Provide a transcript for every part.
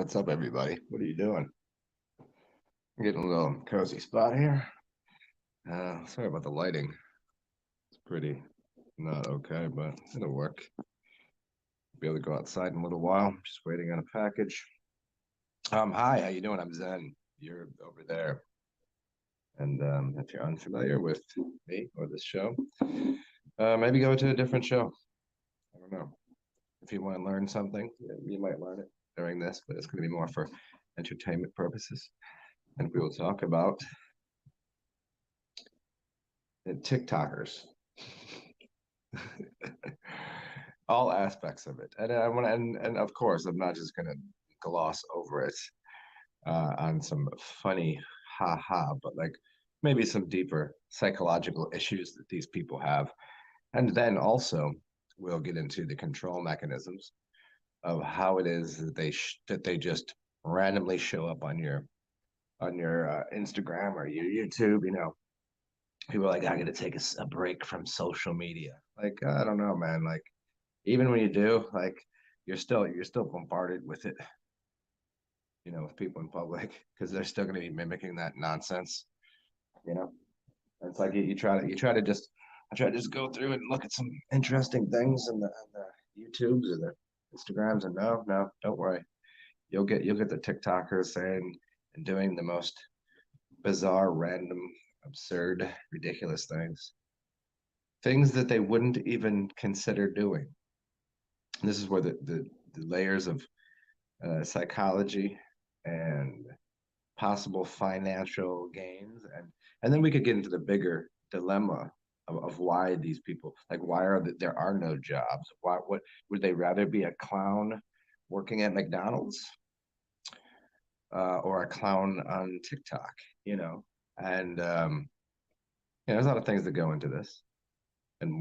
What's up, everybody? What are you doing? I'm getting a little cozy spot here. Sorry about the lighting. It's pretty not okay, but it'll work. Be able to go outside in a little while. Just waiting on a package. Hi, how you doing? I'm Zen. You're over there. And if you're unfamiliar with me or this show, maybe go to a different show. I don't know. If you want to learn something, you might learn it during this, but it's going to be more for entertainment purposes. And we will talk about TikTokers. All aspects of it. And I want to, and of course, I'm not just going to gloss over it on some funny ha, but like maybe some deeper psychological issues that these people have. And then also we'll get into the control mechanisms of how it is that they just randomly show up on your Instagram or your YouTube. People are like, I got to take a break from social media. Like, I don't know, man. Like, even when you do, like, you're still bombarded with it, with people in public because they're still going to be mimicking that nonsense. You know, and it's like you try to just I try to just go through and look at some interesting things in the YouTubes or the Instagrams, and no, don't worry, you'll get the TikTokers saying and doing the most bizarre, random, absurd, ridiculous things that they wouldn't even consider doing. And this is where the layers of psychology and possible financial gains, and then we could get into the bigger dilemma of why these people, like, there are no jobs. What would they rather be, a clown working at McDonald's or a clown on TikTok? And there's a lot of things that go into this. And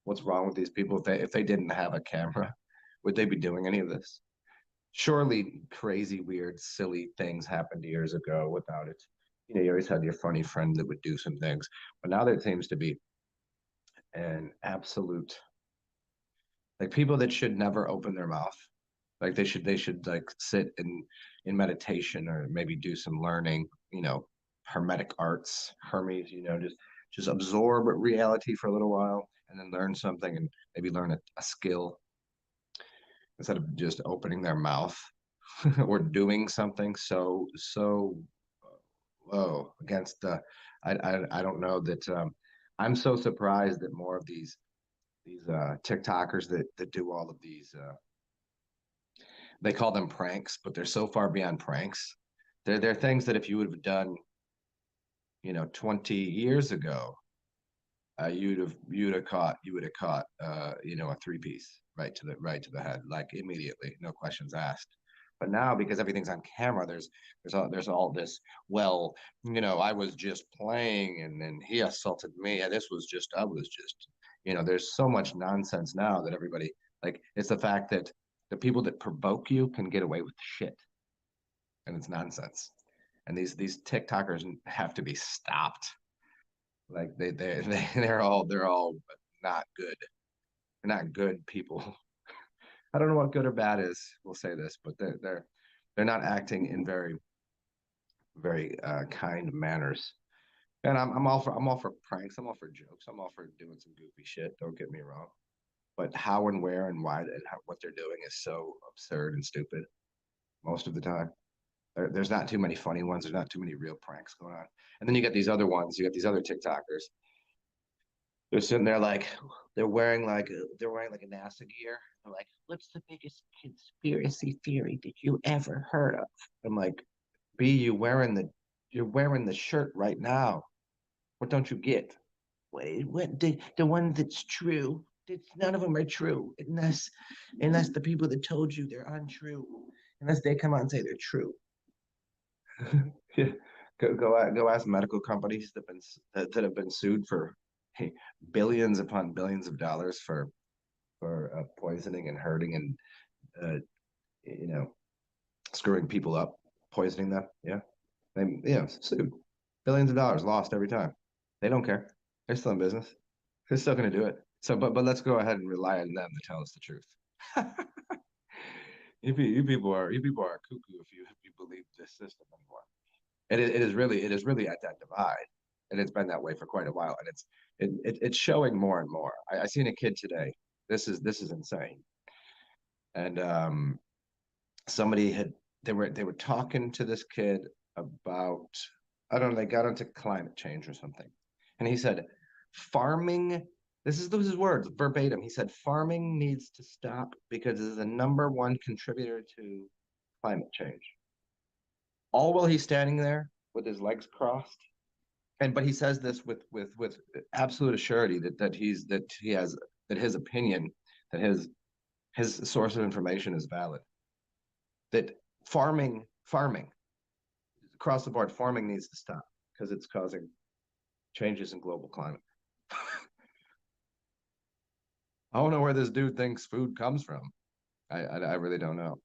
what's wrong with these people? If they didn't have a camera, would they be doing any of this? Surely crazy, weird, silly things happened years ago without it. You always had your funny friend that would do some things, but now there seems to be an absolute, like, people that should never open their mouth. Like they should like sit in meditation or maybe do some learning, hermetic arts, Hermes, just absorb reality for a little while and then learn something and maybe learn a skill instead of just opening their mouth or doing something so against the. I don't know that. I'm so surprised that more of these TikTokers that do all of these. They call them pranks, but they're so far beyond pranks. They're things that if you would have done, 20 years ago, you would have caught a three-piece right to the head, like, immediately, no questions asked. But now, because everything's on camera, there's all this. Well, I was just playing, and then he assaulted me. And I was just. There's so much nonsense now that everybody, like, it's the fact that the people that provoke you can get away with shit, and it's nonsense. And these TikTokers have to be stopped. Like, they're all not good. They're not good people. I don't know what good or bad is. We'll say this, but they're not acting in very very kind manners. And I'm all for pranks. I'm all for jokes. I'm all for doing some goofy shit. Don't get me wrong. But how and where and why and what they're doing is so absurd and stupid most of the time. There's not too many funny ones. There's not too many real pranks going on. And then you get these other ones. You get these other TikTokers. They're sitting there like they're wearing like a NASA gear. They're like, "What's the biggest conspiracy theory that you ever heard of?" I'm like, "B, you're wearing the shirt right now. What don't you get?" Wait, what the one that's true? None of them are true unless the people that told you they're untrue, unless they come out and say they're true. Yeah. Go ask medical companies that have been sued for, hey, billions upon billions of dollars for poisoning and hurting and uh, you know screwing people up, poisoning them. Yeah, sued, billions of dollars lost every time. They don't care. They're still in business. They're still going to do it. So, but let's go ahead and rely on them to tell us the truth. you people are cuckoo if you believe this system anymore. It is really at that divide, and it's been that way for quite a while, and it's showing more and more. I seen a kid today. This is insane, and somebody had they were talking to this kid about, I don't know, they got into climate change or something, and he said farming. This is his words verbatim. He said farming needs to stop because it is the number one contributor to climate change. All while he's standing there with his legs crossed, and but he says this with absolute assurity that he has that his opinion, that his source of information is valid, that farming across the board, farming needs to stop because it's causing changes in global climate. I don't know where this dude thinks food comes from. I really don't know.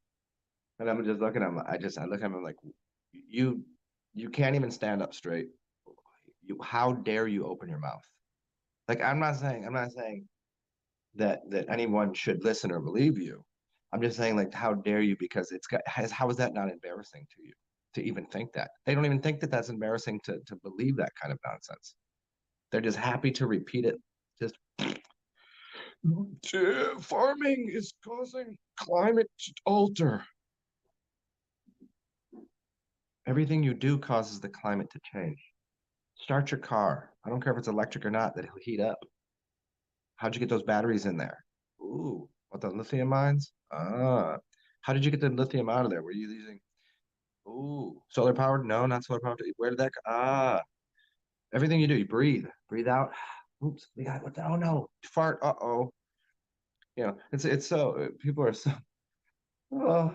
And I'm just looking at him. I look at him like, you you can't even stand up straight. How dare you open your mouth? Like I'm not saying that anyone should listen or believe you. I'm just saying, like, how dare you? Because how is that not embarrassing to you to even think that? They don't even think that that's embarrassing to believe that kind of nonsense. They're just happy to repeat it. Just farming is causing climate to alter. Everything you do causes the climate to change. Start your car. I don't care if it's electric or not, that it'll heat up. How'd you get those batteries in there? Ooh, what, the lithium mines? Ah. How did you get the lithium out of there? Were you using, ooh, solar powered? No, not solar powered. Where did that go? Ah, everything you do, you breathe. Breathe out. Oops, we got what the, oh no. Fart. Uh-oh. You know, it's so people are so oh,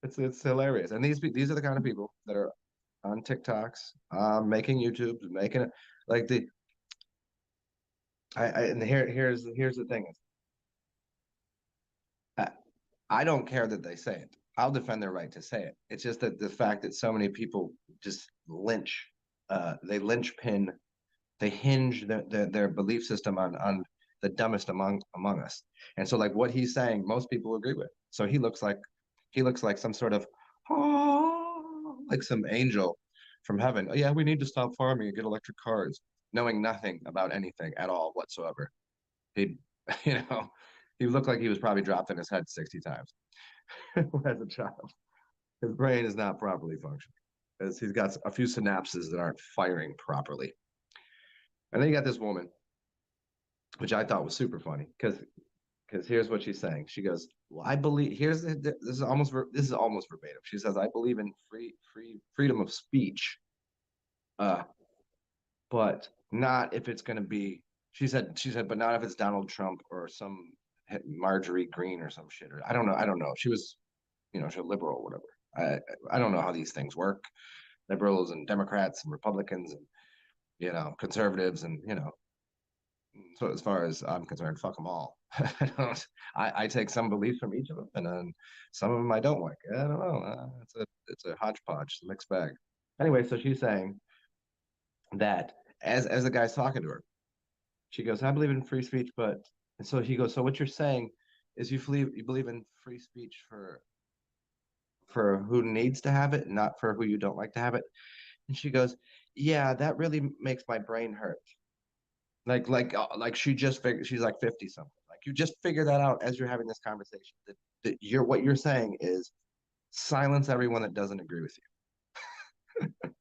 it's hilarious. And these are the kind of people that are on TikToks, making YouTubes, making it like the I and here's the thing is I, I don't care that they say it. I'll defend their right to say it. It's just that the fact that so many people just they lynchpin, they hinge their belief system on the dumbest among us. And so like what he's saying, most people agree with. So he looks like some sort of oh, like some angel from heaven. Oh, yeah, we need to stop farming and get electric cars, knowing nothing about anything at all whatsoever. He, you know, he looked like he was probably dropped in his head 60 times as a child. His brain is not properly functioning because he's got a few synapses that aren't firing properly. And then you got this woman, which I thought was super funny because here's what she's saying. She goes, "Well, I believe this is almost verbatim. She says, I believe in freedom of speech, uh, but not if it's going to be." She said, but not if it's Donald Trump or some Marjorie Green or some shit. Or I don't know. She was, you know, she's a liberal or whatever. I don't know how these things work. Liberals and Democrats and Republicans and, you know, conservatives and, you know, so as far as I'm concerned, fuck them all. I take some beliefs from each of them, and then some of them I don't like. I don't know. It's a hodgepodge, mixed bag. Anyway, so she's saying that as the guy's talking to her, she goes, "I believe in free speech, but," and so he goes, "So what you're saying is you believe in free speech for who needs to have it, not for who you don't like to have it." And she goes, "Yeah, that really makes my brain hurt." Like she just figured she's like 50 something. Like you just figure that out as you're having this conversation. That you're what you're saying is silence everyone that doesn't agree with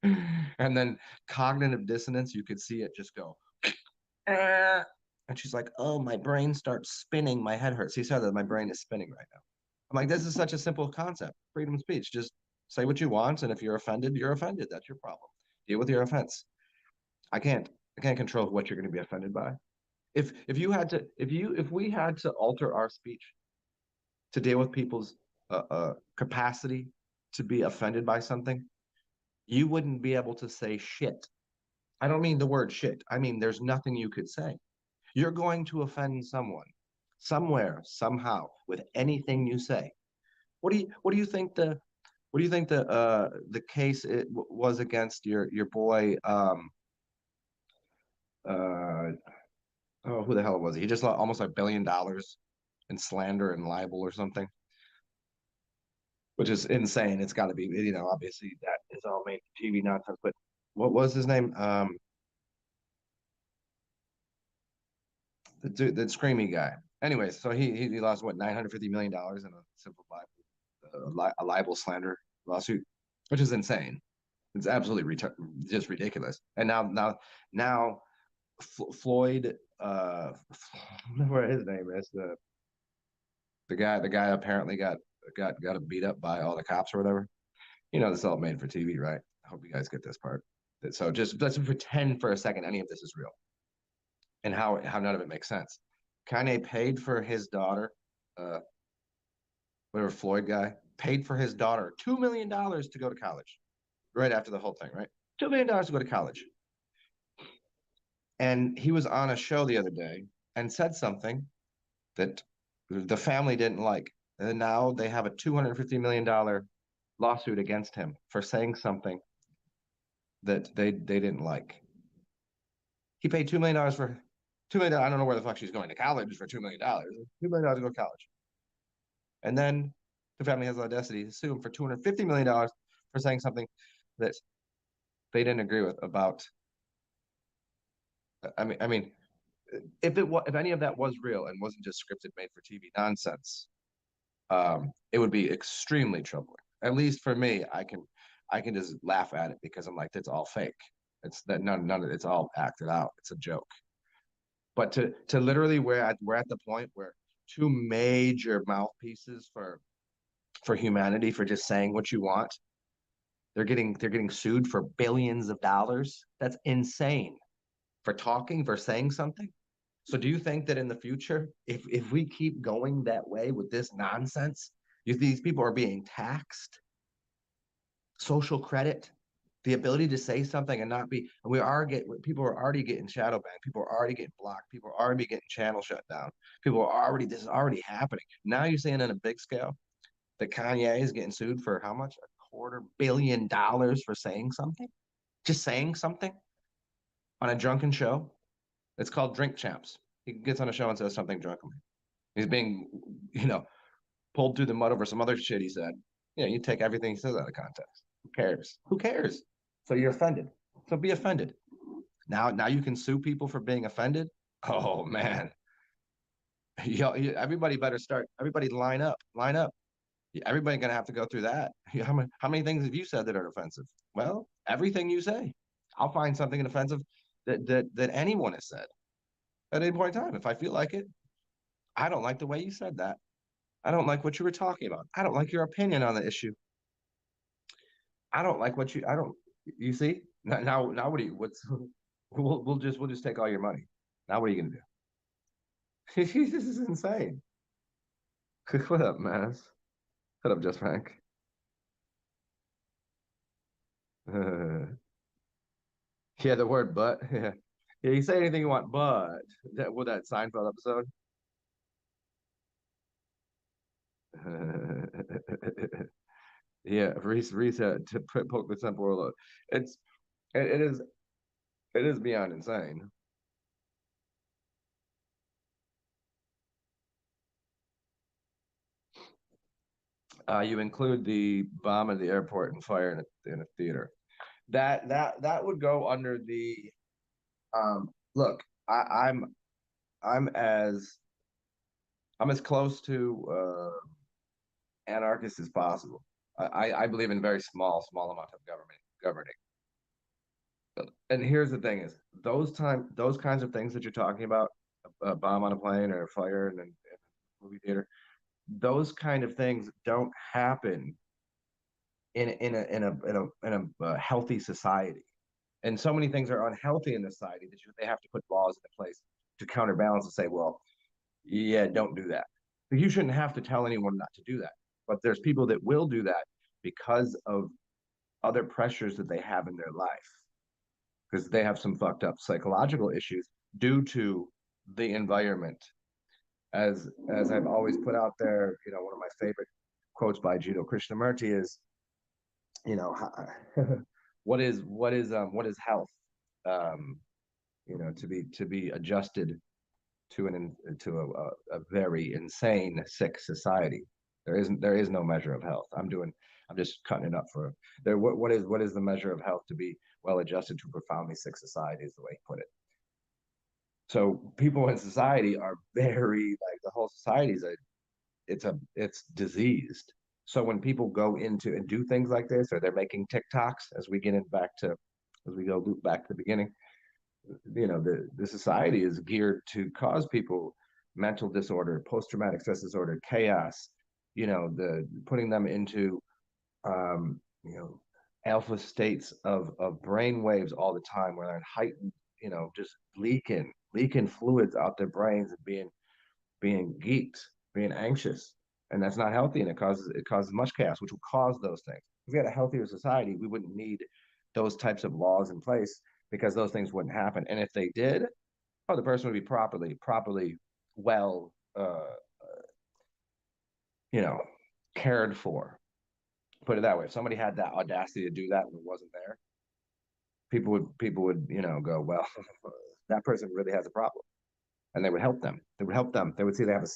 you. And then cognitive dissonance, you could see it just go. "Ah." And she's like, "Oh, my brain starts spinning. My head hurts." He said that my brain is spinning right now. I'm like, this is such a simple concept. Freedom of speech. Just say what you want, and if you're offended, you're offended. That's your problem. Deal with your offense. I can't I can't control what you're going to be offended by. If you had to if we had to alter our speech to deal with people's capacity to be offended by something, you wouldn't be able to say shit. I don't mean the word shit. I mean there's nothing you could say. You're going to offend someone somewhere somehow with anything you say. What do you think the case was against your boy uh oh, who the hell was he? He just lost almost $1 billion in slander and libel or something. which is insane. It's got to be, obviously that is all made TV nonsense. But what was his name? The screamy guy. Anyways, so he lost what $950 million in a simple a libel slander lawsuit, which is insane. It's absolutely just ridiculous. And now Floyd, whatever his name is, the guy apparently got beat up by all the cops or whatever. This is all made for TV, right? I hope you guys get this part. So just let's pretend for a second any of this is real, and how none of it makes sense. Kanye paid for his daughter, uh, whatever Floyd guy paid for his daughter $2 million to go to college right after the whole thing, right? $2 million to go to college. And he was on a show the other day and said something that the family didn't like. And now they have a $250 million lawsuit against him for saying something that they didn't like. He paid $2 million for $2 million. I don't know where the fuck she's going to college for $2 million. $2 million to go to college. And then the family has the audacity to sue him for $250 million for saying something that they didn't agree with about. I mean, if any of that was real and wasn't just scripted, made for TV nonsense, it would be extremely troubling. At least for me, I can just laugh at it because I'm like, it's all fake. It's that none of it's all acted out. It's a joke. But to literally we're at the point where two major mouthpieces for humanity for just saying what you want, they're getting sued for billions of dollars. That's insane for saying something. So do you think that in the future, if we keep going that way with this nonsense, these people are being taxed, social credit, the ability to say something and not be, and people are already getting shadow banned, people are already getting blocked, people are already getting channel shut down, this is already happening. Now you're seeing on a big scale that Kanye is getting sued for how much? $250 million for saying something, just saying something on a drunken show. It's called Drink Champs. He gets on a show and says something drunkenly. He's being, pulled through the mud over some other shit he said. You take everything he says out of context. Who cares? Who cares? So you're offended. So be offended. Now you can sue people for being offended. Oh man, everybody better start. Everybody line up. Line up. Everybody gonna have to go through that. How many things have you said that are offensive? Well, everything you say. I'll find something offensive that anyone has said at any point in time if I feel like it. I don't like the way you said that. I don't like what you were talking about. I don't like your opinion on the issue. I don't like what I don't. You see now what do you? What's we'll just take all your money. Now what are you gonna do? This is insane. What up, man? What up, Just Frank? Yeah, the word but. Yeah, yeah. You say anything you want, but that Seinfeld episode. Yeah, reset to poke the temporal load. It's it is beyond insane. You include the bomb at the airport and fire in a theater. That would go under the look. I'm as I'm as close to anarchist as possible. I believe in very small amount of governing. And here's the thing: is those kinds of things that you're talking about, a bomb on a plane or a fire in a movie theater, those kind of things don't happen in a healthy society. And so many things are unhealthy in the society that they have to put laws into place to counterbalance and say, well, yeah, don't do that. But you shouldn't have to tell anyone not to do that. But there's people that will do that because of other pressures that they have in their life, because they have some fucked up psychological issues due to the environment. As I've always put out there, one of my favorite quotes by Jiddu Krishnamurti is, you know, what is health? To be adjusted to a very insane, sick society. There is no measure of health. I'm just cutting it up for there. What is the measure of health? To be well adjusted to profoundly sick society is the way he put it. So people in society are very like the whole society is it's diseased. So when people go into and do things like this, or they're making TikToks, as we get in back to as we go loop back to the beginning, the society is geared to cause people mental disorder, post-traumatic stress disorder, chaos, the putting them into um, you know, alpha states of brain waves all the time where they're in heightened, just leaking fluids out their brains and being geeked, being anxious. And that's not healthy, and it causes much chaos, which will cause those things. If we had a healthier society, we wouldn't need those types of laws in place because those things wouldn't happen. And if they did, the person would be properly well, you know, cared for. Put it that way. If somebody had that audacity to do that and it wasn't there, people would go, well, that person really has a problem, and they would help them. They would help them. They would see they have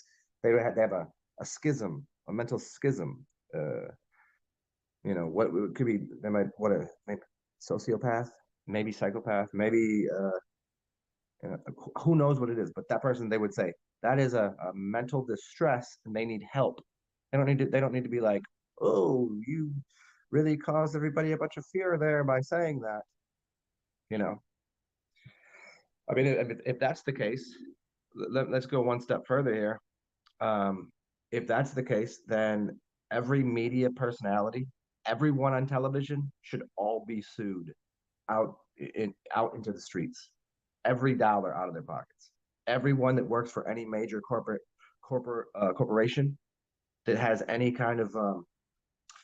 a schism, a mental schism. What it could be? They might what a maybe sociopath, maybe psychopath, maybe who knows what it is. But that person, they would say that is a mental distress, and they need help. They don't need to be like, oh, you really caused everybody a bunch of fear there by saying that. You know, I mean, if that's the case, let's go one step further here. If that's the case, then every media personality, everyone on television should all be sued out into the streets. Every dollar out of their pockets. Everyone that works for any major corporation that has any kind of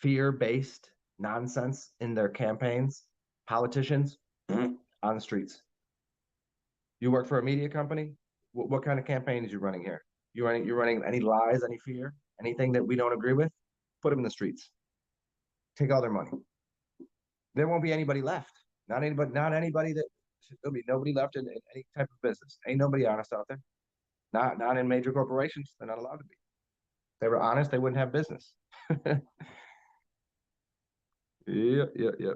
fear-based nonsense in their campaigns, politicians on the streets. You work for a media company. What kind of campaign is you running here? You're running any lies, any fear, anything that we don't agree with? Put them in the streets. Take all their money. There won't be anybody left. Not anybody. Not anybody that there'll be nobody left in any type of business. Ain't nobody honest out there. Not in major corporations. They're not allowed to be. If they were honest, they wouldn't have business. Yeah, yeah, yeah.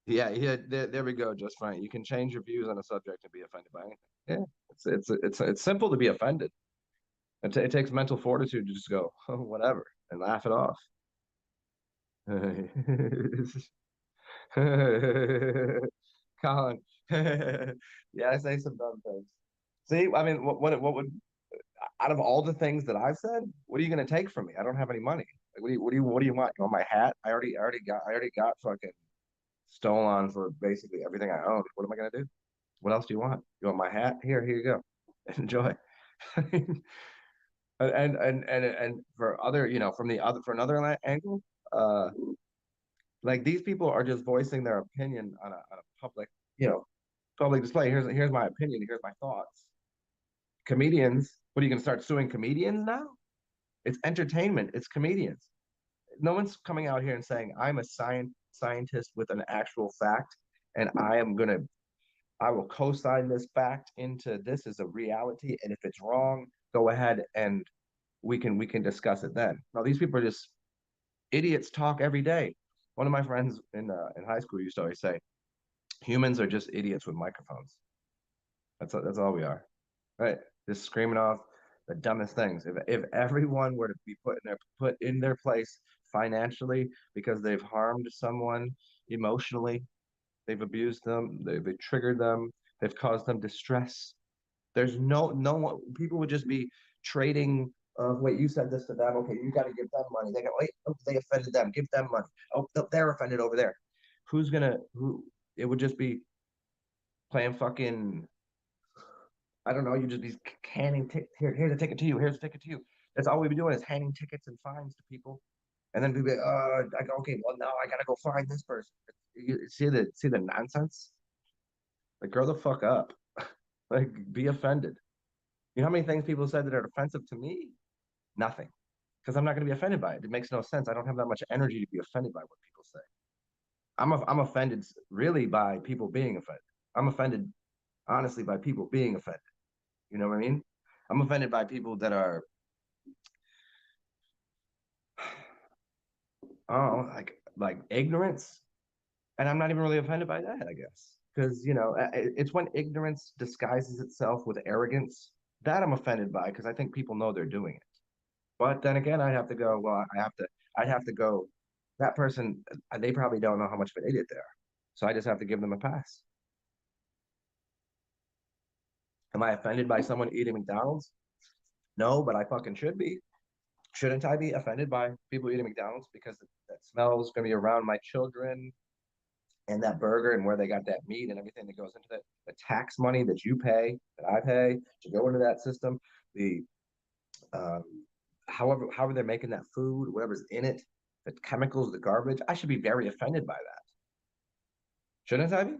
Yeah, yeah. There we go. Just fine. You can change your views on a subject and be offended by anything. Yeah, it's simple to be offended. It takes mental fortitude to just go, oh, whatever, and laugh it off. Colin. Yeah, I say some dumb things. See, I mean, what would out of all the things that I've said, what are you going to take from me? I don't have any money. Like, what do you want? You want my hat? I already got fucking stolen for basically everything I own. What am I going to do? What else do you want? You want my hat? Here you go. Enjoy. And for other, from the other for another angle, uh, like these people are just voicing their opinion on a public, public display. Here's my opinion. Here's my thoughts. Comedians, what are you gonna start suing comedians now? It's entertainment. It's comedians. No one's coming out here and saying I'm a scientist with an actual fact, and I will co-sign this fact into this as a reality. And if it's wrong, go ahead and we can discuss it then. No, these people are just idiots talk every day. One of my friends in high school used to always say, humans are just idiots with microphones. That's all we are, right? Just screaming off the dumbest things. If everyone were to be put in their place financially because they've harmed someone emotionally, they've abused them, they've triggered them, they've caused them distress. There's no one. People would just be trading. Wait, you said this to them. Okay, you got to give them money. They go, wait, oh, they offended them. Give them money. Oh, they're offended over there. Who's gonna? Who? It would just be playing fucking. I don't know. You just be handing here. Here's a ticket to you. Here's a ticket to you. That's all we'd be doing is handing tickets and fines to people, and then people, I go, okay, well now I gotta go find this person. You see the nonsense. Like, grow the fuck up. Like, be offended. You know how many things people said that are offensive to me? Nothing. Because I'm not going to be offended by it. It makes no sense. I don't have that much energy to be offended by what people say. I'm offended really by people being offended. I'm offended honestly by people being offended. You know what I mean? I'm offended by people that are, oh, like ignorance. And I'm not even really offended by that, I guess. Because, it's when ignorance disguises itself with arrogance that I'm offended by, because I think people know they're doing it. But then again, I'd have to go, well, I'd have to go, that person, they probably don't know how much of an idiot they are. So I just have to give them a pass. Am I offended by someone eating McDonald's? No, but I fucking should be. Shouldn't I be offended by people eating McDonald's because that smell is going to be around my children and that burger and where they got that meat and everything that goes into that, the tax money that you pay, that I pay to go into that system, the um, however they're making that food, whatever's in it, the chemicals, the garbage, I should be very offended by that. Shouldn't I be?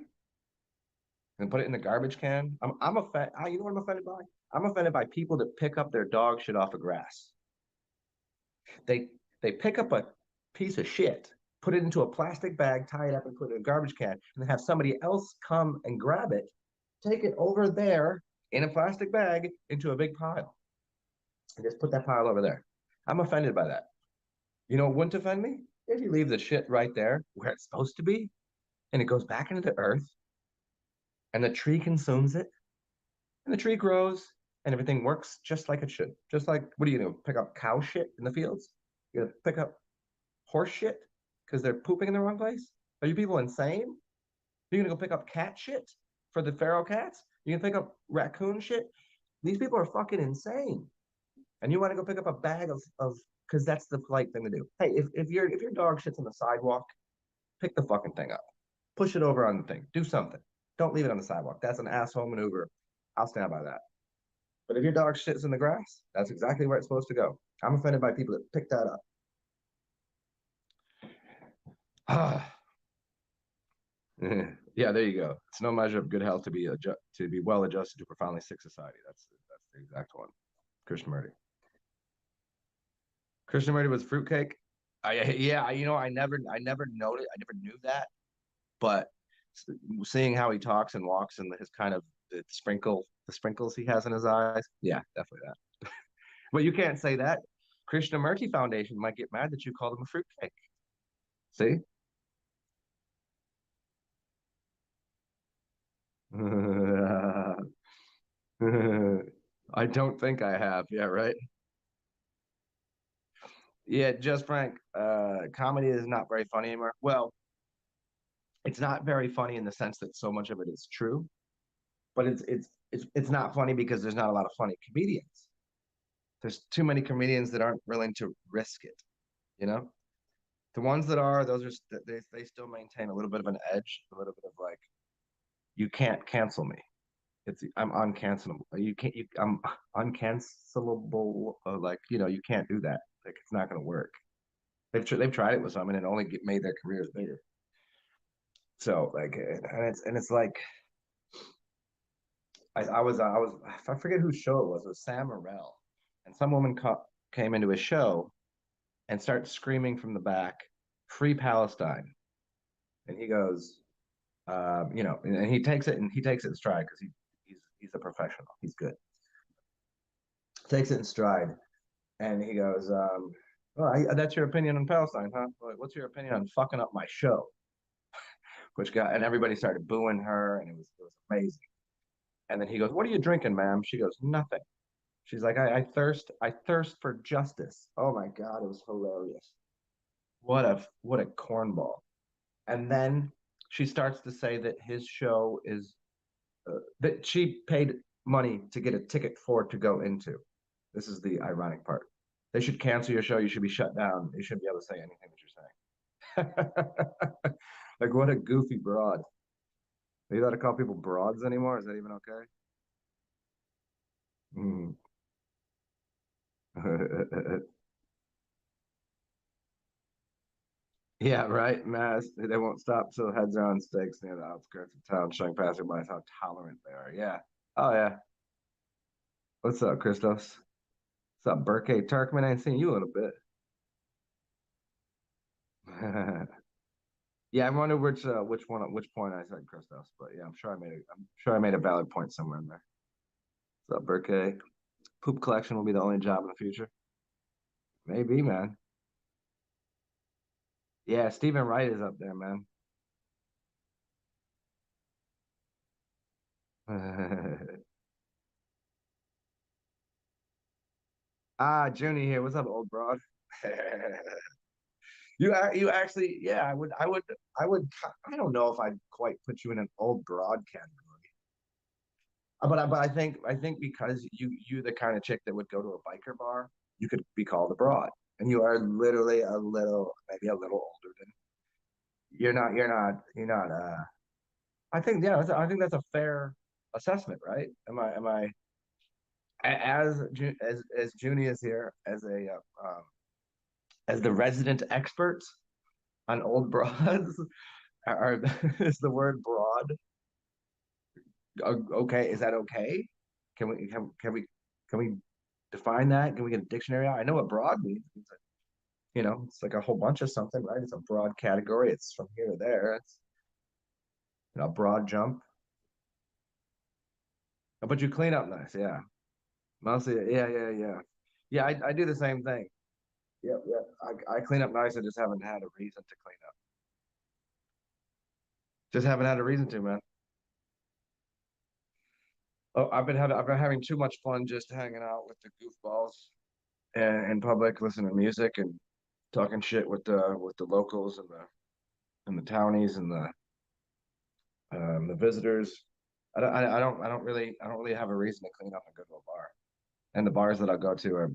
And put it in the garbage can. I'm offended. You know what I'm offended by? I'm offended by people that pick up their dog shit off of grass. They they pick up a piece of shit, put it into a plastic bag, tie it up, and put it in a garbage can, and then have somebody else come and grab it, take it over there in a plastic bag into a big pile, and just put that pile over there. I'm offended by that. You know, it wouldn't offend me if you leave the shit right there where it's supposed to be, and it goes back into the earth, and the tree consumes it, and the tree grows, and everything works just like it should. Just like, what are you gonna pick up cow shit in the fields? You're gonna pick up horse shit because they're pooping in the wrong place? Are you people insane? You're gonna go pick up cat shit for the feral cats? You can pick up raccoon shit? These people are fucking insane. And you want to go pick up a bag of because that's the polite thing to do. Hey, if your dog shits on the sidewalk, pick the fucking thing up. Push it over on the thing. Do something. Don't leave it on the sidewalk. That's an asshole maneuver. I'll stand by that. But if your dog shits in the grass, that's exactly where it's supposed to go. I'm offended by people that pick that up. Yeah, there you go. It's no measure of good health to be well adjusted to profoundly sick society. That's the exact one. Krishnamurti. Krishnamurti was fruitcake. Yeah, I never noted, I never knew that, but seeing how he talks and walks and his kind of the sprinkles he has in his eyes, yeah, definitely that. But you can't say that. Krishnamurti Foundation might get mad that you called him a fruitcake. See? I don't think I have. Yeah, right. Yeah, just Frank. Comedy is not very funny anymore. Well, it's not very funny in the sense that so much of it is true, but it's not funny because there's not a lot of funny comedians. There's too many comedians that aren't willing to risk it. You know, the ones that are, those are they still maintain a little bit of an edge, a little bit of like, you can't cancel me. I'm uncancelable. I'm uncancelable. Like, you can't do that. Like, it's not going to work. They've tried it with some and it only made their careers bigger. So like, and it's like, I forget whose show it was. It was Sam Morrell, and some woman came into his show and started screaming from the back, "Free Palestine!" And he goes, and he takes it in stride because he's a professional. He's good. Takes it in stride, and he goes, "Well, that's your opinion on Palestine, huh? What's your opinion on fucking up my show?" And everybody started booing her, and it was amazing. And then he goes, "What are you drinking, ma'am?" She goes, "Nothing." She's like, I thirst for justice." Oh my God, it was hilarious. What a cornball. And then she starts to say that his show is that she paid money to get a ticket for it to go into. This is the ironic part. They should cancel your show. You should be shut down. You shouldn't be able to say anything that you're saying. Like, what a goofy broad. Are you allowed to call people broads anymore? Is that even okay? Mm. Yeah, right. Mass. They won't stop till heads are on stakes near the outskirts of town, showing passerbys how tolerant they are. Yeah. Oh yeah. What's up, Christos? What's up, Burkay Turkman? I ain't seen you in a bit. Yeah, I wonder which point I said Christos, but yeah, I'm sure I made a valid point somewhere in there. What's up, Burkay? Poop collection will be the only job in the future. Maybe, man. Yeah, Stephen Wright is up there, man. Ah, Junie here. What's up, old broad? You actually, yeah, I don't know if I'd quite put you in an old broad category. But I think because you the kind of chick that would go to a biker bar, you could be called a broad. And you are literally a little, maybe a little older than you're not I think yeah, I think that's a fair assessment, right? Am I as Junie is here as the resident expert on old broads? Are is the word broad okay? Is that okay? Can we define that? Can we get a dictionary out? I know what broad means. It's like a whole bunch of something, right? It's a broad category. It's from here to there. It's a broad jump. But you clean up nice, yeah. Mostly, yeah, yeah, yeah. Yeah, I do the same thing. Yep, yep. I clean up nice. I just haven't had a reason to clean up. Just haven't had a reason to, man. Oh, I've been having too much fun just hanging out with the goofballs and in public, listening to music and talking shit with the locals and the townies and the visitors. I don't really have a reason to clean up and go to a bar. And the bars that I go to are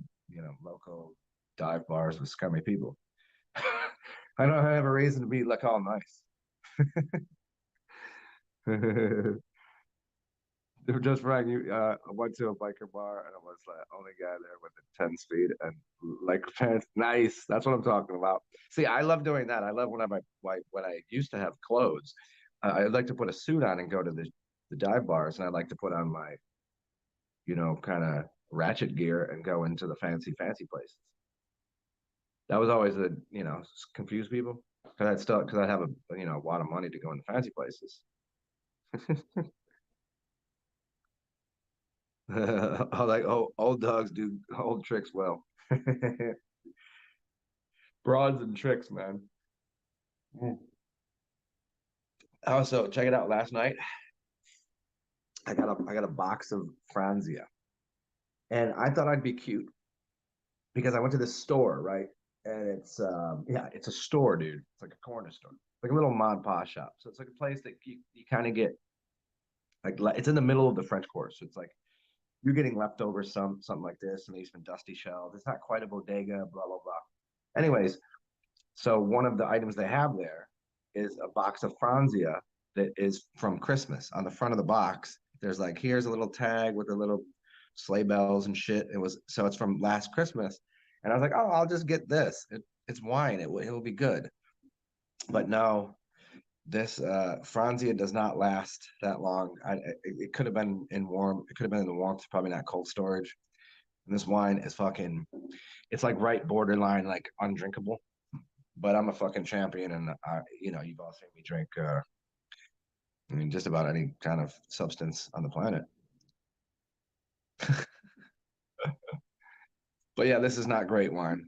local dive bars with scummy people. I don't have a reason to be like all nice. Just right, I went to a biker bar and I was the only guy there with a 10 speed and like pants. Nice. That's what I'm talking about. See, I love doing that. I love when I used to have clothes. I like to put a suit on and go to the dive bars, and I like to put on my, kind of ratchet gear and go into the fancy places. That was always confuse people because I'd have a lot of money to go into fancy places. I like old dogs do old tricks well. Broads and tricks, man. Mm. Also, check it out. Last night, I got a box of Franzia, and I thought I'd be cute because I went to this store, right? And it's a store, dude. It's like a corner store, like a little mod pa shop. So it's like a place that you kind of get like it's in the middle of the French Quarter. So it's like you're getting leftovers, something like this, and these been dusty shelves. It's not quite a bodega, blah blah blah. Anyways, so one of the items they have there is a box of Franzia that is from Christmas. On the front of the box, there's like here's a little tag with the little sleigh bells and shit. It's from last Christmas, and I was like, oh, I'll just get this. It's wine. It will be good. But no, this Franzia does not last that long. It could have been in warm. It could have been in the warmth. Probably not cold storage. And this wine is fucking. It's like right borderline like undrinkable. But I'm a fucking champion, and you've all seen me drink. I mean, just about any kind of substance on the planet. But yeah, this is not great wine.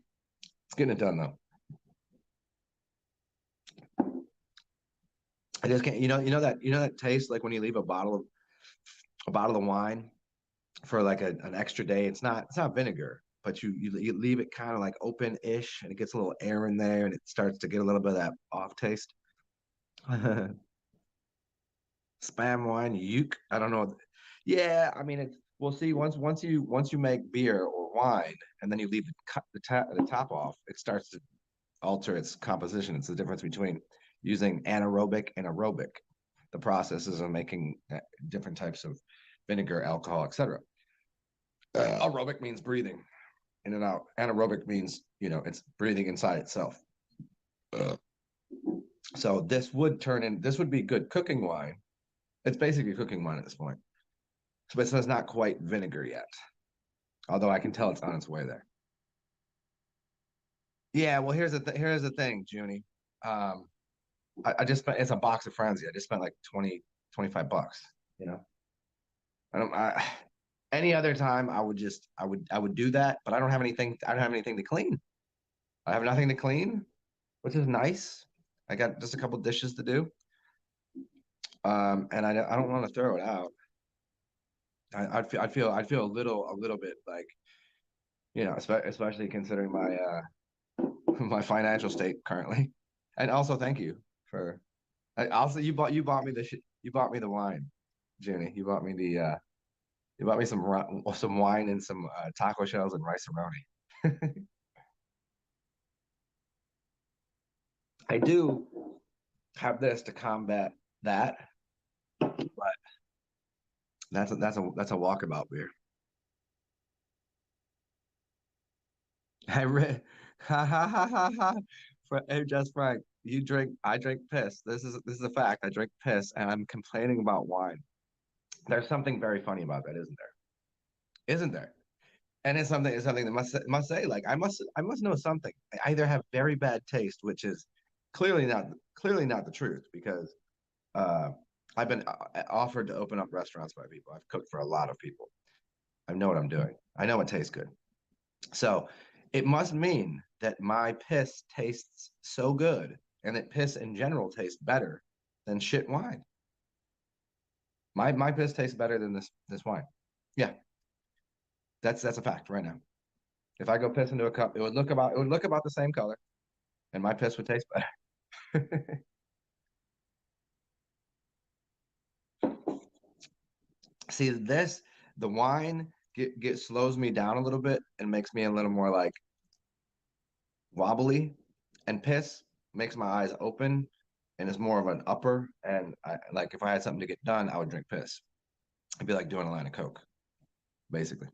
It's getting it done though. I just can't. You know that taste like when you leave a bottle of wine for like an extra day. It's not vinegar, but you leave it kind of like open-ish, and it gets a little air in there, and it starts to get a little bit of that off taste. Spam wine, uke. I don't know. Yeah, I mean, we'll see. Once you make beer or wine, and then you leave the top off, it starts to alter its composition. It's the difference between using anaerobic and aerobic. The processes of making different types of vinegar, alcohol, etc. Aerobic means breathing in and out. Anaerobic means it's breathing inside itself. Uh, so this would be good cooking wine. It's basically cooking wine at this point. But it's not quite vinegar yet. Although I can tell it's on its way there. Yeah, well, here's the thing, Junie. Um, I just spent it's a box of frenzy. I just spent like 20, $25. You know, I don't. Any other time, I would do that, but I don't have anything. I don't have anything to clean. I have nothing to clean, which is nice. I got just a couple dishes to do, and I don't want to throw it out. I'd feel a little bit like especially considering my my financial state currently, and also thank you for. Also, you bought me the you bought me the wine, Junie. You bought me some wine and some taco shells and rice roni. I do have this to combat that, but that's a walkabout beer. I read, ha ha ha ha ha. Hey, just Frank, I drink piss. This is a fact. I drink piss, and I'm complaining about wine. There's something very funny about that, isn't there? Isn't there? And it's something that must say like I must know something. I either have very bad taste, which is clearly not the truth because uh, I've been offered to open up restaurants by people. I've cooked for a lot of people. I know what I'm doing. I know it tastes good. So it must mean that my piss tastes so good and that piss in general tastes better than shit wine. My piss tastes better than this wine. Yeah, that's a fact right now. If I go piss into a cup, it would look about the same color, and my piss would taste better. See this, the wine get slows me down a little bit and makes me a little more like wobbly, and piss makes my eyes open and it's more of an upper. And like if I had something to get done, I would drink piss. It'd be like doing a line of coke, basically.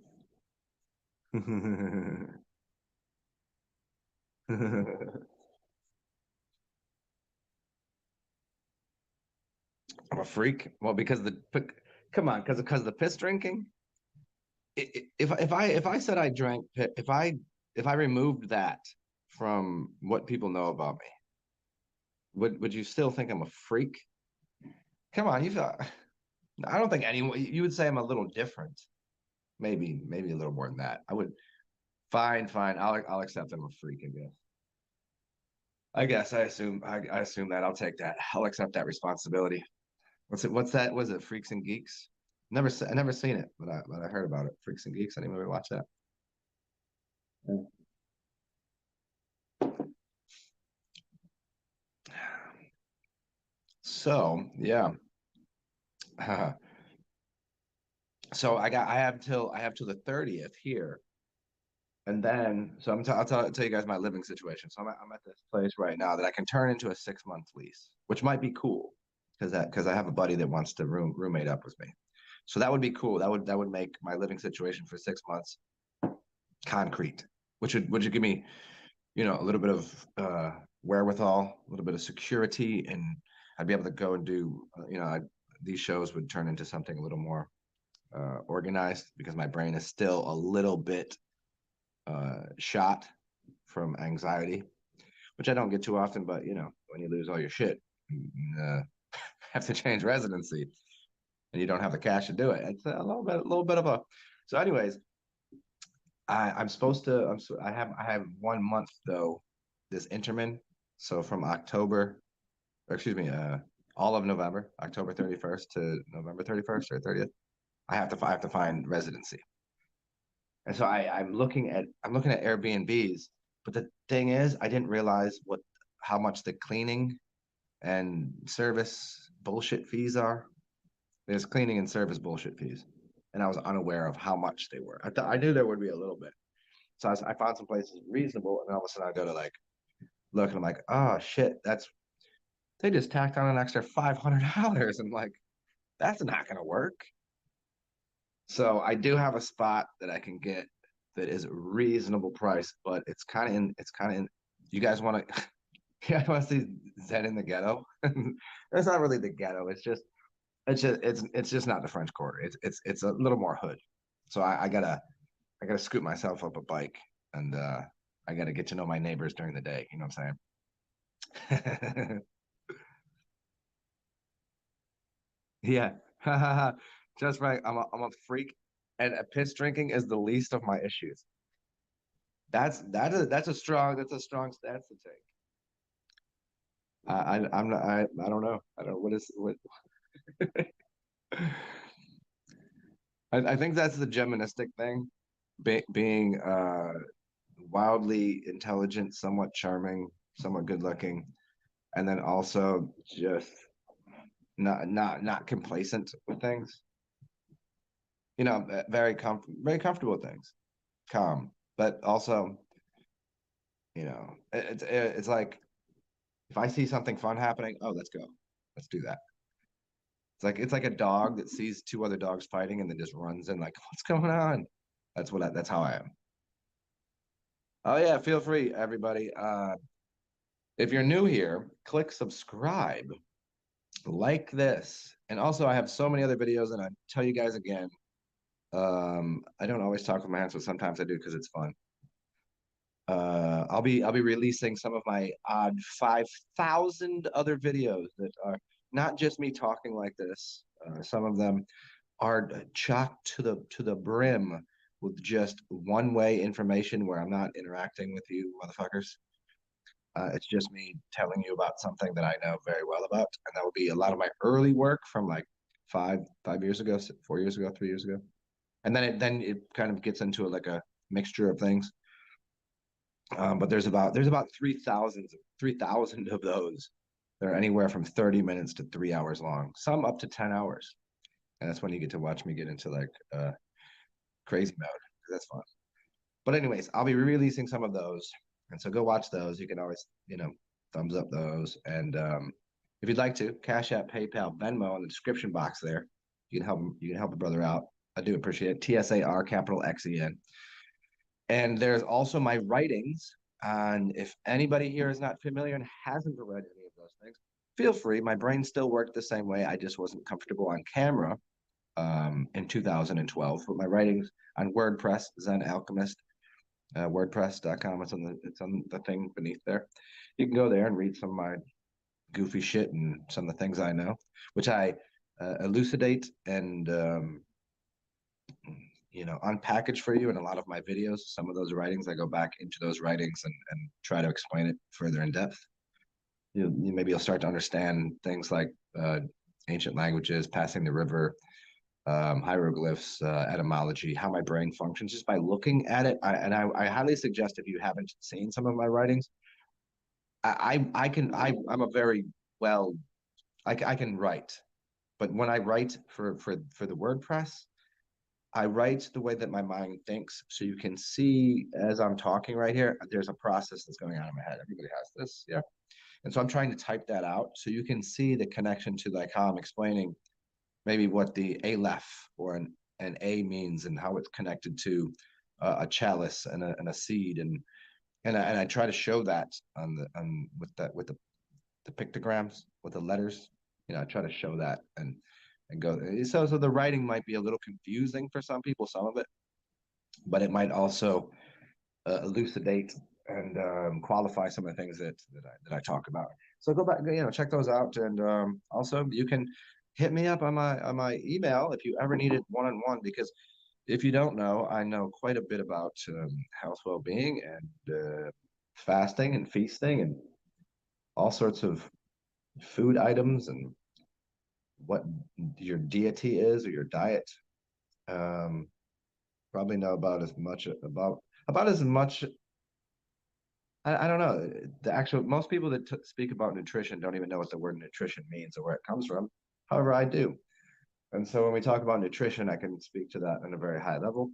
I'm a freak. Well, come on, because the piss drinking. If I said I drank if I removed that from what people know about me, would you still think I'm a freak? Come on, you feel. I don't think anyone. You would say I'm a little different. Maybe a little more than that. I would. Fine, fine. I'll accept I'm a freak. I guess. I assume that. I'll take that. I'll accept that responsibility. What's that? Was it Freaks and Geeks? I never seen it, but I heard about it. Freaks and Geeks. Anybody watch that? Yeah. So yeah. So I have till the 30th here, and then so I'll tell you guys my living situation. So I'm at this place right now that I can turn into a 6 month lease, which might be cool because I have a buddy that wants to roommate up with me. So that would be cool. That would make my living situation for 6 months concrete, which would give me a little bit of wherewithal, a little bit of security, and I'd be able to go and do these shows would turn into something a little more organized because my brain is still a little bit shot from anxiety, which I don't get too often. But when you lose all your shit, you have to change residency, and you don't have the cash to do it. It's a little bit of a. So, anyways, I'm supposed to. I have 1 month though. This intermin. So from October, or excuse me, all of November, October 31st to November 31st or 30th. I have to find residency. And so I'm looking at Airbnbs, but the thing is, I didn't realize how much the cleaning and service bullshit fees are. There's cleaning and service bullshit fees, and I was unaware of how much they were. I knew there would be a little bit, so I found some places reasonable, and all of a sudden I go to like look, and I'm like, oh shit, they just tacked on an extra $500. I'm like, that's not gonna work. So I do have a spot that I can get that is a reasonable price, but it's kind of in. You guys want to? You guys want to see Zen in the ghetto? It's not really the ghetto. It's just not the French Quarter. It's a little more hood. So I gotta scoop myself up a bike, and I gotta get to know my neighbors during the day. You know what I'm saying? Yeah. Just right. I'm a freak, and piss drinking is the least of my issues. That's a strong stance to take. I'm not I don't know. I don't what is what I think that's the Geministic thing, being wildly intelligent, somewhat charming, somewhat good looking, and then also just not complacent with things. You know, very comfortable with things, calm, but also, it's like if I see something fun happening, oh, let's go, let's do that. It's like a dog that sees two other dogs fighting and then just runs in like, what's going on? That's how I am. Oh yeah, feel free, everybody. If you're new here, click subscribe, like this, and also I have so many other videos, and I tell you guys again, I don't always talk with my hands, but sometimes I do because it's fun. I'll be releasing some of my odd 5,000 other videos that are not just me talking like this. Some of them are chocked to the brim with just one-way information where I'm not interacting with you motherfuckers. It's just me telling you about something that I know very well about, and that will be a lot of my early work from like five years ago, 4 years ago, 3 years ago, and then it kind of gets into like a mixture of things. But there's about 3,000 of those. They're anywhere from 30 minutes to 3 hours long, some up to 10 hours. And that's when you get to watch me get into like crazy mode. That's fun. But anyways, I'll be releasing some of those. And so go watch those. You can always, thumbs up those. And if you'd like to, Cash App, PayPal, Venmo in the description box there. You can help a brother out. I do appreciate it. TSAR capital XEN. And there's also my writings. And if anybody here is not familiar and hasn't read any of those things, feel free. My brain still worked the same way. I just wasn't comfortable on camera in 2012. But my writings on WordPress, Zen Alchemist, WordPress.com. It's on the thing beneath there. You can go there and read some of my goofy shit and some of the things I know, which I elucidate and unpackage for you in a lot of my videos. Some of those writings, I go back into those writings and try to explain it further in depth. Maybe you'll start to understand things like ancient languages, passing the river, hieroglyphs, etymology, how my brain functions just by looking at it. I highly suggest, if you haven't seen some of my writings, I'm a very well, I can write, but when I write for the WordPress, I write the way that my mind thinks. So you can see as I'm talking right here, there's a process that's going on in my head. Everybody has this, yeah. And so I'm trying to type that out so you can see the connection to like how I'm explaining maybe what the aleph or an A means and how it's connected to a chalice and a seed and I try to show that with the pictograms with the letters. I try to show that and go. So the writing might be a little confusing for some people, some of it, but it might also elucidate and qualify some of the things that I talk about. So go back, check those out, and also you can hit me up on my email if you ever need it one-on-one, because if you don't know, I know quite a bit about health, well-being, and fasting and feasting and all sorts of food items and what your deity is or your diet. Um, Probably know about as much. I don't know. The actual most people that speak about nutrition don't even know what the word nutrition means or where it comes from. However, I do. And so when we talk about nutrition, I can speak to that on a very high level.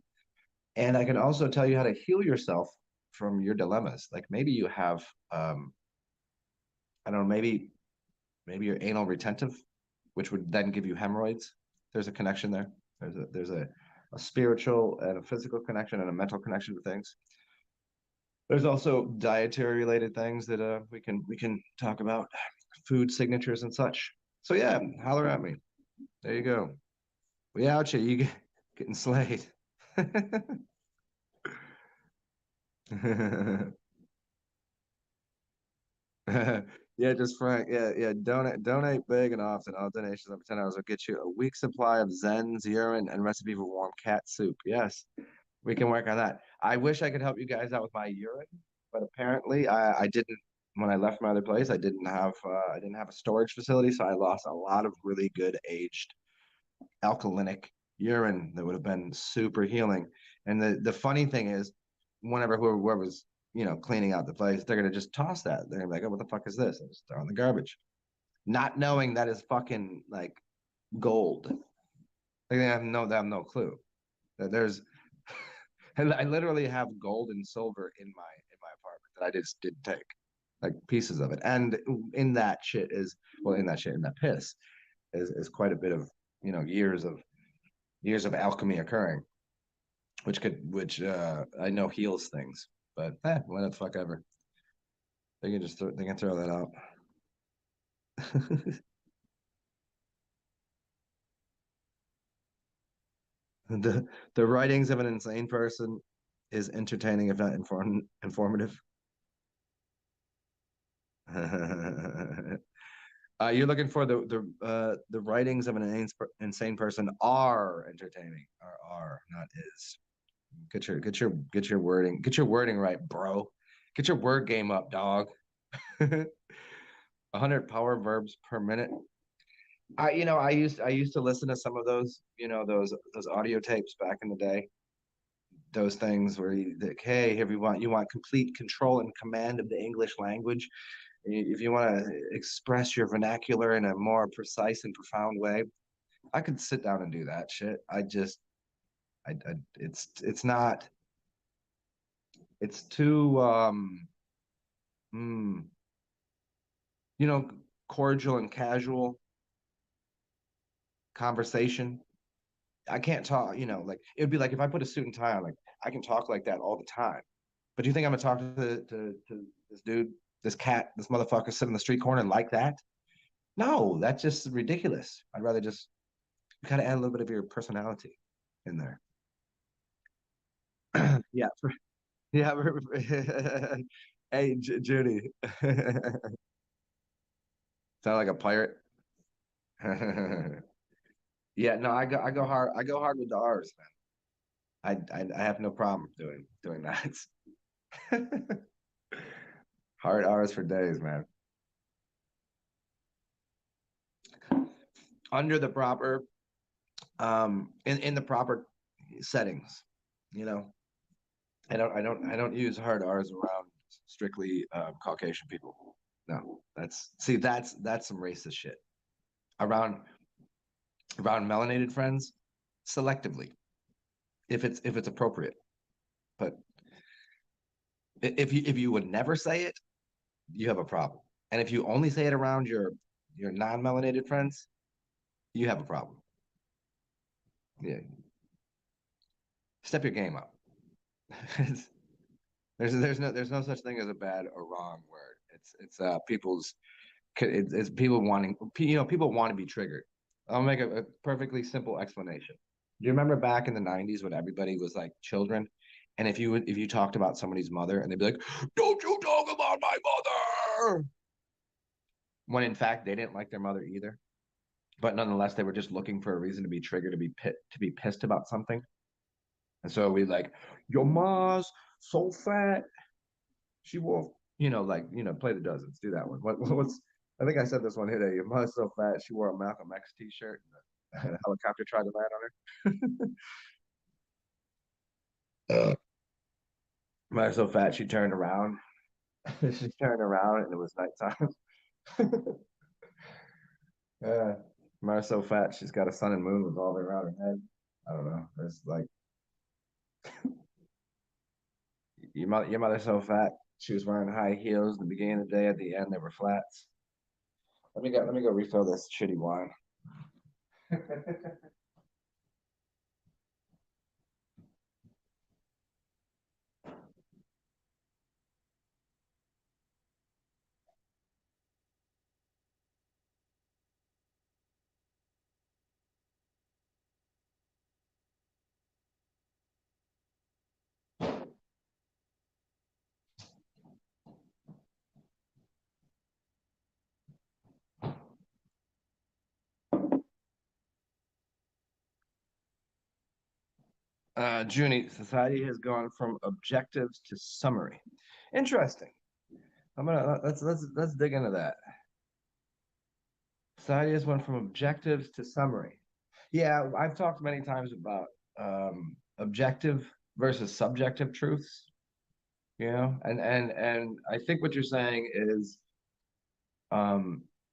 And I can also tell you how to heal yourself from your dilemmas. Like maybe you have, I don't know, maybe you're anal retentive, which would then give you hemorrhoids. There's a connection there. There's a spiritual and a physical connection and a mental connection to things. There's also dietary related things that we can talk about, food signatures and such. So yeah, holler at me. There you go. We out here. Getting slayed. Yeah, just Frank. Yeah, yeah. Donate big and often. All donations over $10 will get you a week supply of Zen's urine and recipe for warm cat soup. Yes, we can work on that. I wish I could help you guys out with my urine, but apparently I didn't. When I left my other place, I didn't have a storage facility, so I lost a lot of really good aged alkalinic urine that would have been super healing. And the funny thing is, whenever whoever was cleaning out the place, they're gonna just toss that. They're gonna be like, "Oh, what the fuck is this?" And just throw in the garbage, not knowing that is fucking like gold. Like they have no clue that there's. I literally have gold and silver in my apartment that I just didn't take, like pieces of it. And in that shit is well, in that piss is quite a bit of years of alchemy occurring, which I know heals things, but what the fuck ever. They can throw that out. The writings of an insane person is entertaining if not informative. You're looking for the writings of an insane person are entertaining, are not is. Get your wording right, bro. Get your word game up, dog. 100 power verbs per minute. I used to listen to some of those, those audio tapes back in the day. Those things where like, hey, everyone, you want complete control and command of the English language. If you want to express your vernacular in a more precise and profound way, I could sit down and do that shit. It's not, it's too, mm, you know, cordial and casual conversation. I can't talk, like it'd be like if I put a suit and tie on, like I can talk like that all the time. But do you think I'm gonna talk to this dude, this cat, this motherfucker sitting in the street corner like that? No, that's just ridiculous. I'd rather just kind of add a little bit of your personality in there. Yeah, yeah. Hey, Judy, sound like a pirate. Yeah, no, I go hard with the R's, man. I have no problem doing that. Hard R's for days, man. Under the proper in the proper settings, you know. I don't use hard R's around strictly Caucasian people. No, that's some racist shit. Around melanated friends, selectively, if it's appropriate. But if you would never say it, you have a problem. And if you only say it around your non-melanated friends, you have a problem. Yeah, step your game up. There's no such thing as a bad or wrong word. It's it's people wanting people want to be triggered. I'll make a perfectly simple explanation. Do you remember back in the 90s when everybody was like children? And if you talked about somebody's mother and they'd be like, "Don't you talk about my mother," when in fact they didn't like their mother either, but nonetheless they were just looking for a reason to be triggered, to be pissed about something. And so we like, "Your mom's so fat, she wore," like play the dozens, do that one. What's I think I said this one today. Your mom's so fat, she wore a Malcolm X t-shirt, and a helicopter tried to land on her. Mom's so fat, she turned around. She turned around, and it was nighttime. Yeah, Mom's so fat, she's got a sun and moon revolving around her head. I don't know. There's like your mother's so fat, she was wearing high heels at the beginning of the day. At the end, they were flats. Let me go refill this shitty wine. Junie, society has gone from objectives to summary. Interesting. Let's dig into that. Society has went from objectives to summary. Yeah, I've talked many times about objective versus subjective truths, and I think what you're saying is a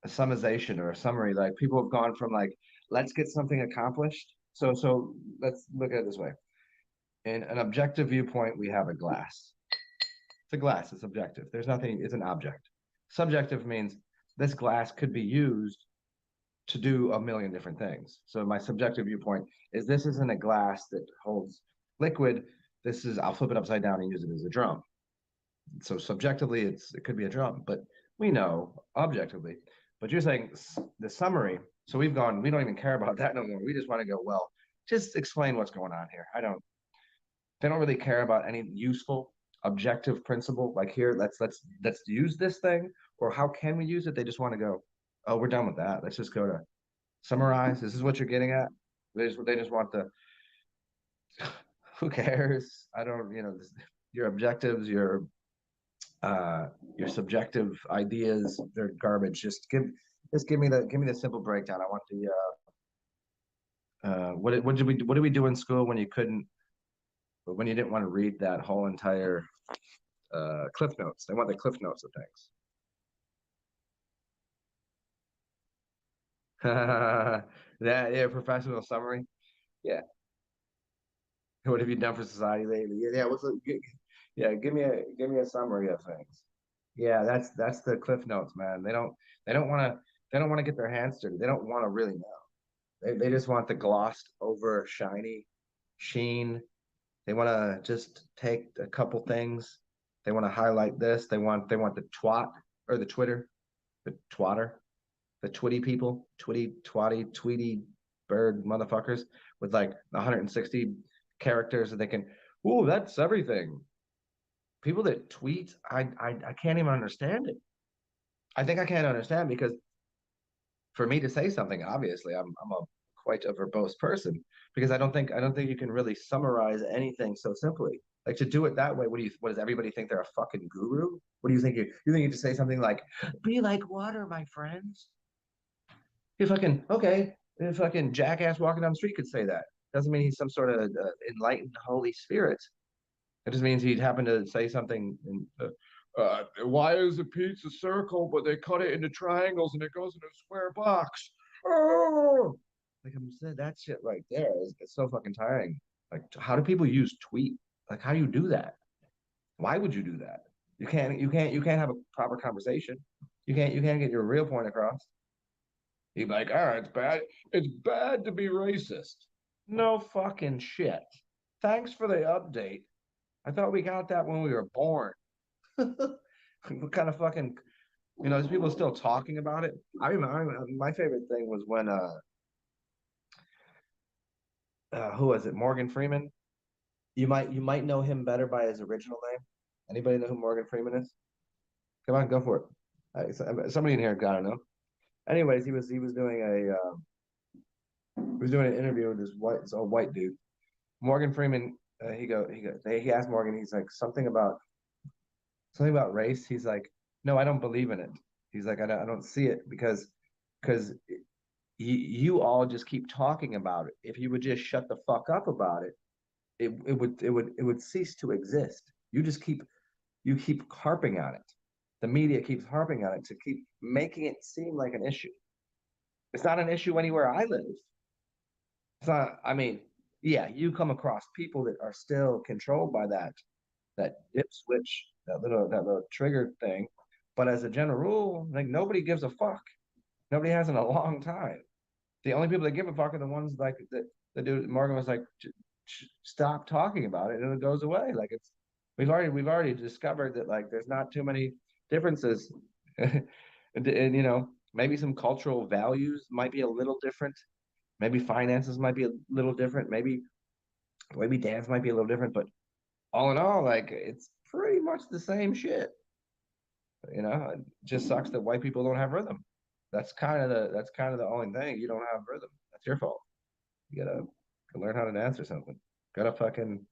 summation or a summary. Like people have gone from like, let's get something accomplished. So let's look at it this way. In an objective viewpoint, we have a glass. It's a glass, it's objective. There's nothing, it's an object. Subjective means this glass could be used to do a million different things. So my subjective viewpoint is this isn't a glass that holds liquid. This is, I'll flip it upside down and use it as a drum. So subjectively, it could be a drum, but we know objectively. But you're saying the summary. So we don't even care about that no more. We just want to go, well, just explain what's going on here. They don't really care about any useful objective principle. Like here, let's use this thing, or how can we use it? They just want to go, oh, we're done with that. Let's just go to summarize. This is what you're getting at. They just want the who cares? I don't, your objectives, your subjective ideas, they're garbage. Just give me the simple breakdown. I want the what did we do in school when you couldn't when you didn't want to read that whole entire cliff notes? They want the cliff notes of things. Yeah, professional summary. Yeah. What have you done for society lately? Yeah, yeah, give me a summary of things. Yeah, that's the cliff notes, man. They don't want to get their hands dirty. They don't want to really know. They just want the glossed over shiny sheen. They want to just take a couple things. They want to highlight this. They want the twat or the Twitter, the twatter, the twitty people, twitty, twatty, tweety bird motherfuckers with like 160 characters that they can. Ooh, that's everything. People that tweet, I can't even understand it. I think I can't understand because for me to say something, obviously, I'm a quite a verbose person because I don't think you can really summarize anything so simply. Like to do it that way, what does everybody think they're a fucking guru? What do you think you think you just say something like, be like water, my friends? You fucking okay, a fucking jackass walking down the street could say that. Doesn't mean he's some sort of enlightened Holy Spirit. It just means he'd happen to say something. Why is a pizza circle, but they cut it into triangles and it goes in a square box? Oh, like I'm saying, that shit right there is it's so fucking tiring. Like, how do people use tweet? Like, how do you do that? Why would you do that? You can't have a proper conversation. You can't get your real point across. You'd be like, all right, it's bad. It's bad to be racist. No fucking shit. Thanks for the update. I thought we got that when we were born. What kind of fucking, there's people still talking about it. I remember my favorite thing was when who was it? Morgan Freeman. You might know him better by his original name. Anybody know who Morgan Freeman is? Come on, go for it. Somebody in here gotta know. Anyways, he was doing an interview with this old white dude. Morgan Freeman. He asked Morgan. He's like something about race. He's like, no, I don't believe in it. He's like, I don't see it because you all just keep talking about it. If you would just shut the fuck up about it, it would cease to exist. You keep harping on it. The media keeps harping on it to keep making it seem like an issue. It's not an issue anywhere I live. It's not. I mean, yeah, you come across people that are still controlled by that dip switch, that little trigger thing. But as a general rule, like nobody gives a fuck. Nobody has in a long time. The only people that give a fuck are the ones like that. The dude Morgan was like, stop talking about it, and it goes away. Like we've already discovered that like there's not too many differences, and maybe some cultural values might be a little different. Maybe finances might be a little different. Maybe dance might be a little different, but all in all, like it's pretty much the same shit. It just sucks that white people don't have rhythm. That's kind of the only thing. You don't have rhythm. That's your fault. You gotta learn how to dance or something. Gotta fucking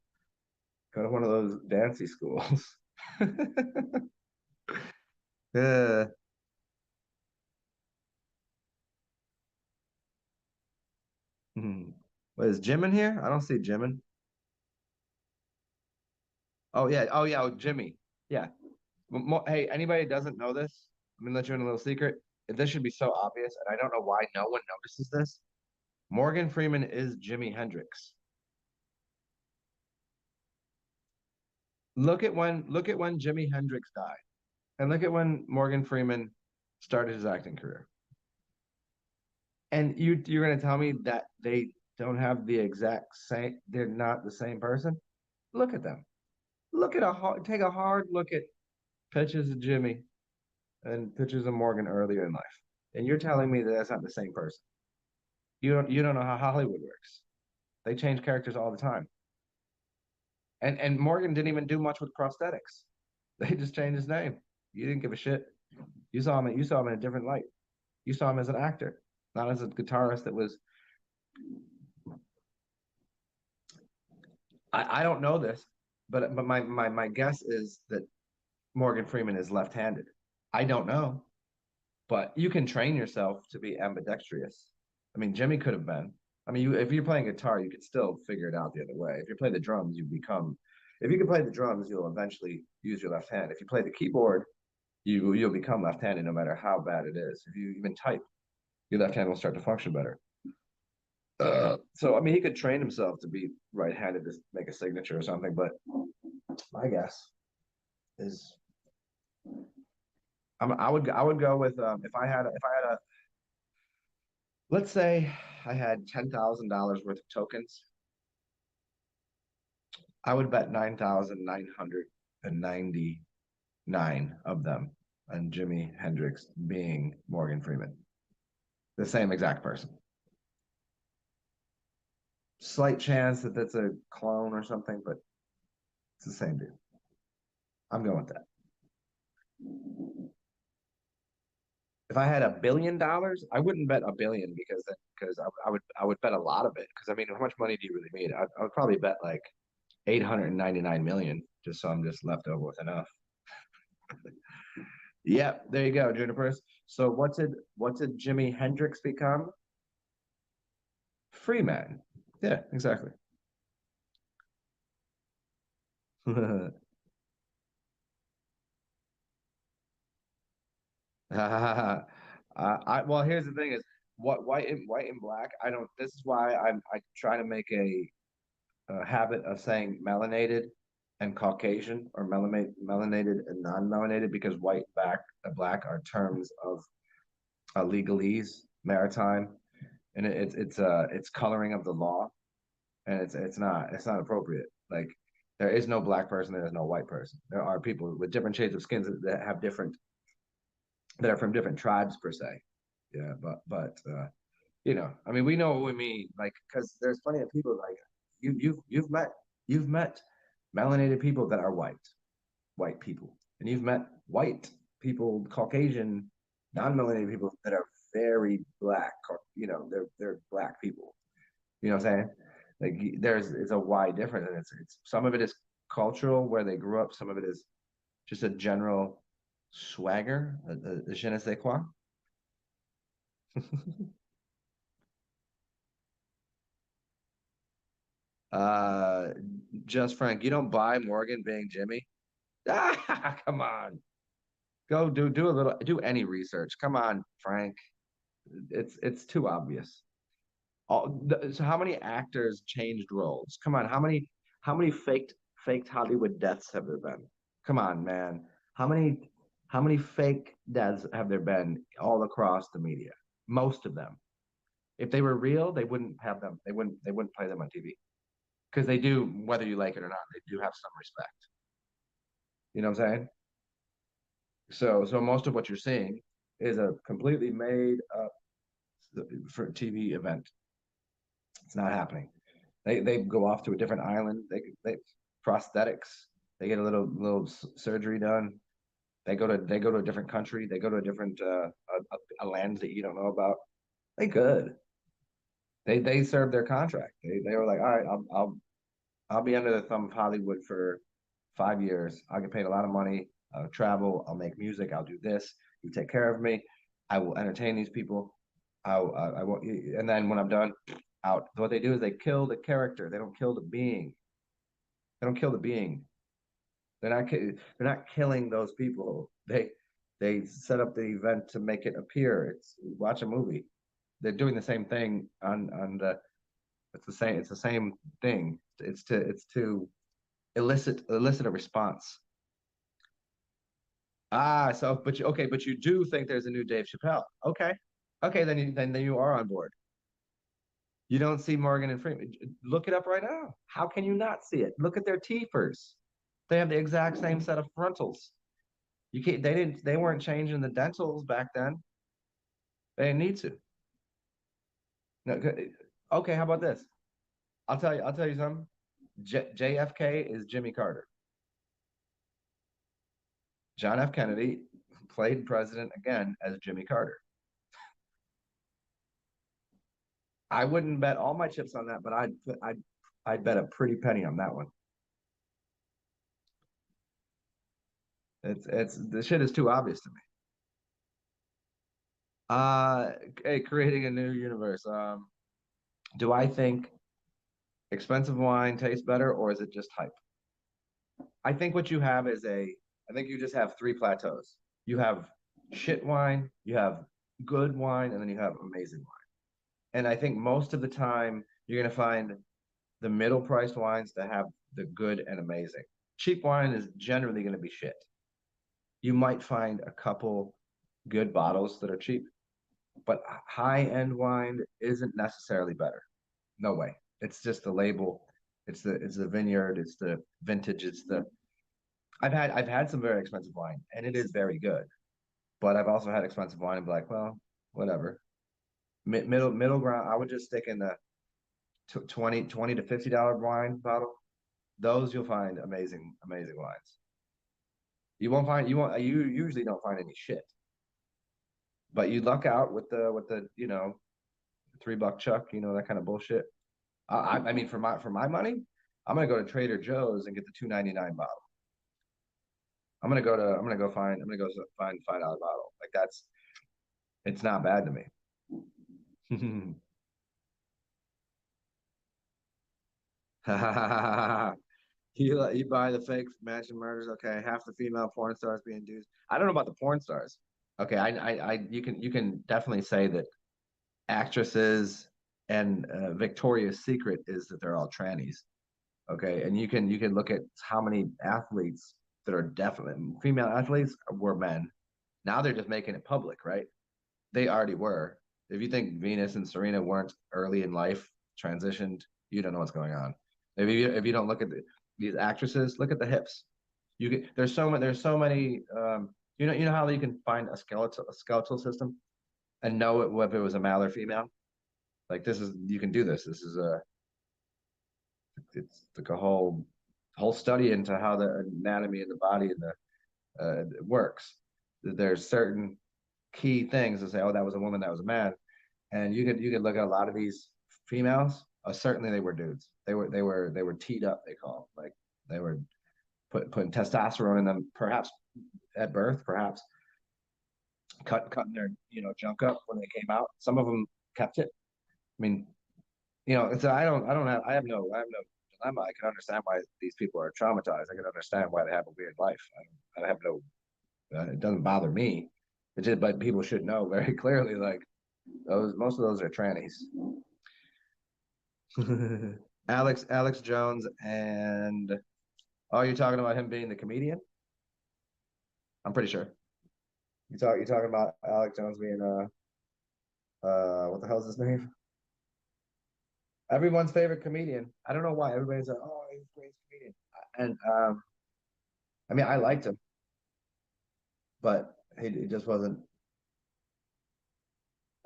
go to one of those dancey schools. Yeah. Hmm. What is Jim in here? I don't see Jim in. Oh yeah. Oh yeah. Oh, Jimmy. Yeah. Hey, anybody that doesn't know this, I'm gonna let you in a little secret. This should be so obvious, and I don't know why no one notices this. Morgan Freeman is Jimi Hendrix. Look at when Jimi Hendrix died, and look at when Morgan Freeman started his acting career. And you're gonna tell me that they don't have the exact same, they're not the same person? Look at them. Take a hard look at pictures of Jimmy and pictures of Morgan earlier in life. And you're telling me that that's not the same person. You don't know how Hollywood works. They change characters all the time. And Morgan didn't even do much with prosthetics. They just changed his name. You didn't give a shit. You saw him in a different light. You saw him as an actor, not as a guitarist that was. I don't know this, but my guess is that Morgan Freeman is left-handed. I don't know, but you can train yourself to be ambidextrous. I mean, Jimmy could have been. I mean, if you're playing guitar, you could still figure it out the other way. If you play the drums, you become. If you can play the drums, you'll eventually use your left hand. If you play the keyboard, you'll become left-handed no matter how bad it is. If you even type, your left hand will start to function better. So I mean, he could train himself to be right-handed to make a signature or something. But my guess is I would go with if I had a let's say I had $10,000 worth of tokens, I would bet 9,999 of them on Jimi Hendrix being Morgan Freeman, the same exact person. Slight chance that that's a clone or something, but it's the same dude. I'm going with that. If I had $1 billion, I wouldn't bet a billion because I would bet a lot of it. Because I mean, how much money do you really need? I would probably bet like 899 million, just so I'm just left over with enough. Yep, there you go, Junipers. So what's it Jimi Hendrix become? Free man. Yeah, exactly. Well, here's the thing: is what white and black. I don't. This is why I try to make a habit of saying melanated and Caucasian, or melanated and non-melanated, because white, black are terms of legalese, maritime, and it's coloring of the law, and it's not appropriate. Like there is no black person, there is no white person. There are people with different shades of skins that have different that are from different tribes per se. Yeah, but I mean, we know what we mean, like, because there's plenty of people like you've met melanated people that are white people, and you've met white people, Caucasian, non-melanated people that are very black. They're black people. You know what I'm saying? Like it's a wide difference, and it's some of it is cultural where they grew up. Some of it is just a general swagger, the je ne sais quoi. Uh, just Frank, you don't buy Morgan being Jimmy. Ah, come on, go do any research. Come on, Frank. It's too obvious. So how many actors changed roles? Come on, how many faked Hollywood deaths have there been? Come on, man. How many fake deaths have there been all across the media? Most of them. If they were real, they wouldn't have them. They wouldn't play them on TV because they do, whether you like it or not, they do have some respect. You know what I'm saying? So most of what you're seeing is a completely made up for TV event. It's not happening. They go off to a different island. They prosthetics. They get a little surgery done. They go to a different country. They go to a different a land that you don't know about. They good. They served their contract. They were like, all right, I'll I'll be under the thumb of Hollywood for 5 years. I'll get paid a lot of money. I'll travel. I'll make music. I'll do this. You take care of me. I will entertain these people. I will, and then when I'm done, out. What they do is they kill the character. They don't kill the being. They don't kill the being. They're not killing those people. They set up the event to make it appear. It's watch a movie. They're doing the same thing on the. It's the same thing. It's to elicit a response. So but you do think there's a new Dave Chappelle. Okay. Okay, then you are on board. You don't see Morgan and Freeman. Look it up right now. How can you not see it? Look at their teethers. They have the exact same set of frontals. You can't they weren't changing the dentals back then. They didn't need to. No, okay, how about this? I'll tell you something. JFK is Jimmy Carter. John F. Kennedy played president again as Jimmy Carter. I wouldn't bet all my chips on that, but I'd bet a pretty penny on that one. It's the shit is too obvious to me. Hey, creating a new universe. Do I think expensive wine tastes better, or is it just hype? I think what you have is I think you just have three plateaus. You have shit wine, you have good wine, and then you have amazing wine. And I think most of the time you're gonna find the middle priced wines that have the good and amazing. Cheap wine is generally gonna be shit. You might find a couple good bottles that are cheap, but high end wine isn't necessarily better. No way. It's just the label. It's the vineyard. It's the vintage. I've had some very expensive wine and it is very good, but I've also had expensive wine and be like, well, whatever. Middle ground. I would just stick in the 20 to $50 wine bottle. Those you'll find amazing wines. You usually don't find any shit, but you luck out with the $3 chuck, that kind of bullshit. I mean, for my money, I'm gonna go to Trader Joe's and get the 2.99 bottle. I'm gonna go find $5 bottle. Like it's not bad to me. You buy the fake mansion murders. Okay, half the female porn stars being dudes. I don't know about the porn stars. Okay, you can definitely say that actresses and Victoria's Secret is that they're all trannies. Okay, and you can look at how many athletes that are definitely female athletes were men. Now they're just making it public, right? They already were. If you think Venus and Serena weren't early in life transitioned, you don't know what's going on. If you don't look at these actresses, look at the hips. There's so many. You know how you can find a skeletal system and know if it was a male or female. Like this is you can do this. This is a it's like a whole study into how the anatomy of the body and the works. There's certain key things to say, oh, that was a woman, that was a man, and you could look at a lot of these females. Certainly, they were dudes. They were teed up. They call it. Like they were putting testosterone in them, perhaps at birth, perhaps cutting their junk up when they came out. Some of them kept it. I mean, it's I have no dilemma. I can understand why these people are traumatized. I can understand why they have a weird life. I have no. It doesn't bother me. But people should know very clearly, like most of those are trannies. Alex Jones and oh, you're talking about him being the comedian? I'm pretty sure. You're talking about Alex Jones being what the hell's his name? Everyone's favorite comedian. I don't know why everybody's like, oh, he's a great comedian. And I mean, I liked him, but he just wasn't.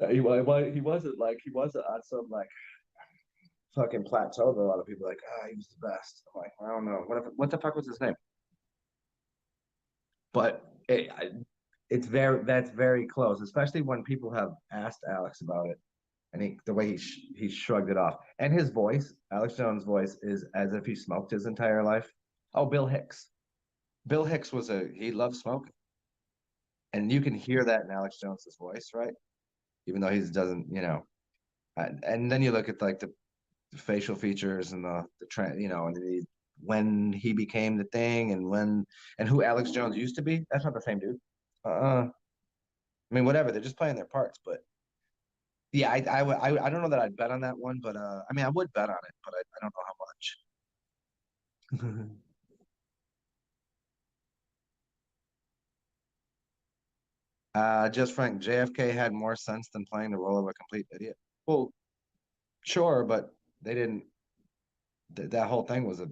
He wasn't on some like fucking plateau. But a lot of people are like, ah, he was the best. I'm like, I don't know. What the fuck was his name? But it's that's very close, especially when people have asked Alex about it, and the way he shrugged it off, and his voice, Alex Jones' voice, is as if he smoked his entire life. Oh, Bill Hicks. Bill Hicks he loved smoking, and you can hear that in Alex Jones's voice, right? Even though he doesn't, and then you look at like the facial features and the trend, and when he became the thing, and who Alex Jones used to be. That's not the same dude. I mean, whatever. They're just playing their parts, but yeah, I don't know that I'd bet on that one, but I mean, I would bet on it, but I don't know how much. Just Frank, JFK had more sense than playing the role of a complete idiot. Well, sure, but they didn't. That whole thing was